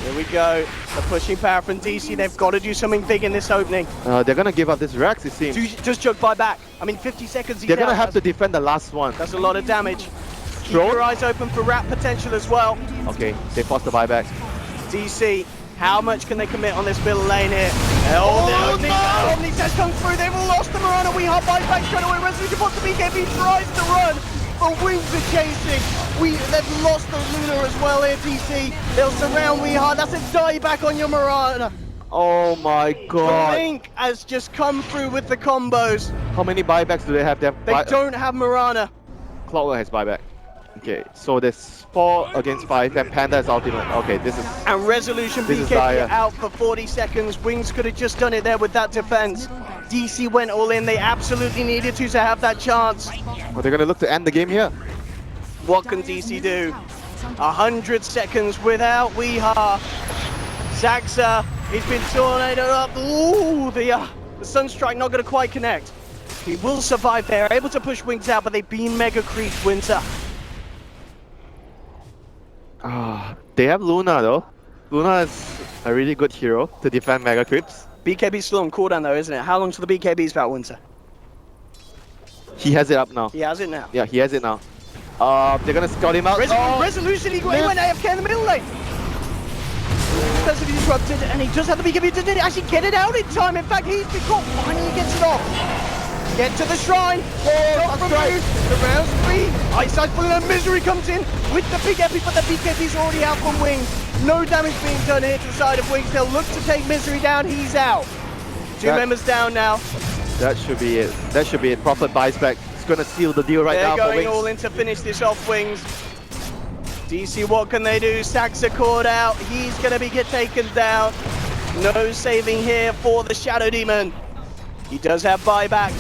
Here we go. The pushing power from DC. They've got to do something big in this opening. They're gonna give up this Rex, it seems. Just jug buy back. I mean, 50 seconds. He's They're gonna out. have to defend the last one. That's a lot of damage. Keep Throw? your eyes open for rat potential as well. Okay, they forced the buyback. DC, how much can they commit on this middle lane here? Oh, the Omnis has come through. They've lost the Mirana. We have buyback straight away. Resolution wants the BKB, tries to run, but Wings are chasing. They've lost the Luna as well here, DC. They'll surround Weeha. That's a dieback on your Mirana. Oh my god. Link has just come through with the combos. How many buybacks do they have? They don't have Mirana. Clockwork has buyback. Okay, so there's 4 against 5 and Panda is ultimate. Okay, this is... And Resolution This is BKB dire. out for 40 seconds. Wings could have just done it there with that defense. DC went all in. They absolutely needed to have that chance. Well, they're gonna look to end the game here. What can DC do? 100 seconds without Weeha. Zaxa, he's been tornadoed up. Ooh, the Sunstrike not going to quite connect. He will survive. They're able to push Wings out, but they've been mega creeped, Winter. They have Luna though. Luna is a really good hero to defend Mega Creeps. BKB's still on cooldown though, isn't it? How long till the BKB's about, Winter? He has it up now. He has it now. Yeah, he has it now. They're gonna scout him out. Resolution, he went AFK in the middle lane. Especially disrupted, and he does have the BKB. Did he actually get it out in time? In fact, he's been caught. Finally gets it off. Get to the shrine. Drop from Moon. The round's 3. Ice Ice pulling a Misery comes in with the big epi, but the BKB's already out from Wings. No damage being done here to the side of Wings. They'll look to take Misery down. He's out. Two members down now. That should be it. That should be it. Prophet buys back. It's gonna seal the deal right now They're for going Wings. all in to finish this off, Wings. DC, what can they do? Saxa caught out. He's going to get taken down. No saving here for the Shadow Demon. He does have buyback,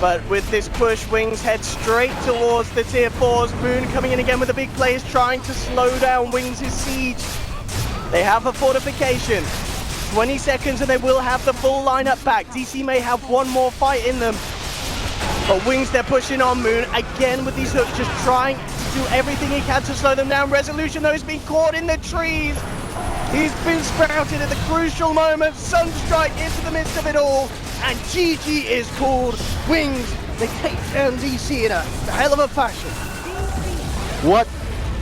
but with this push, Wings head straight towards the tier 4s. Moon coming in again with the big plays, trying to slow down Wings' siege. They have a fortification. 20 seconds and they will have the full lineup back. DC may have one more fight in them. But Wings, they're pushing on Moon again with these hooks, just trying to do everything he can to slow them down. Resolution, though, has been caught in the trees. He's been sprouted at the crucial moment. Sunstrike into the midst of it all. And GG is called. Wings, they take down DC in a hell of a fashion. What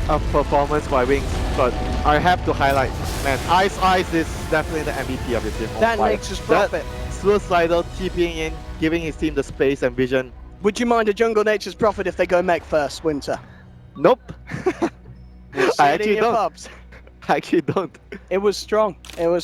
a performance by Wings. But I have to highlight, man, Ice is definitely the MVP of this team. That makes us profit. Smooth slider, TPing in, giving his team the space and vision. Would you mind a Jungle Nature's Prophet if they go mech first, Winter? Nope. We'll see I it in actually your don't. pubs. I actually don't. It was strong. It was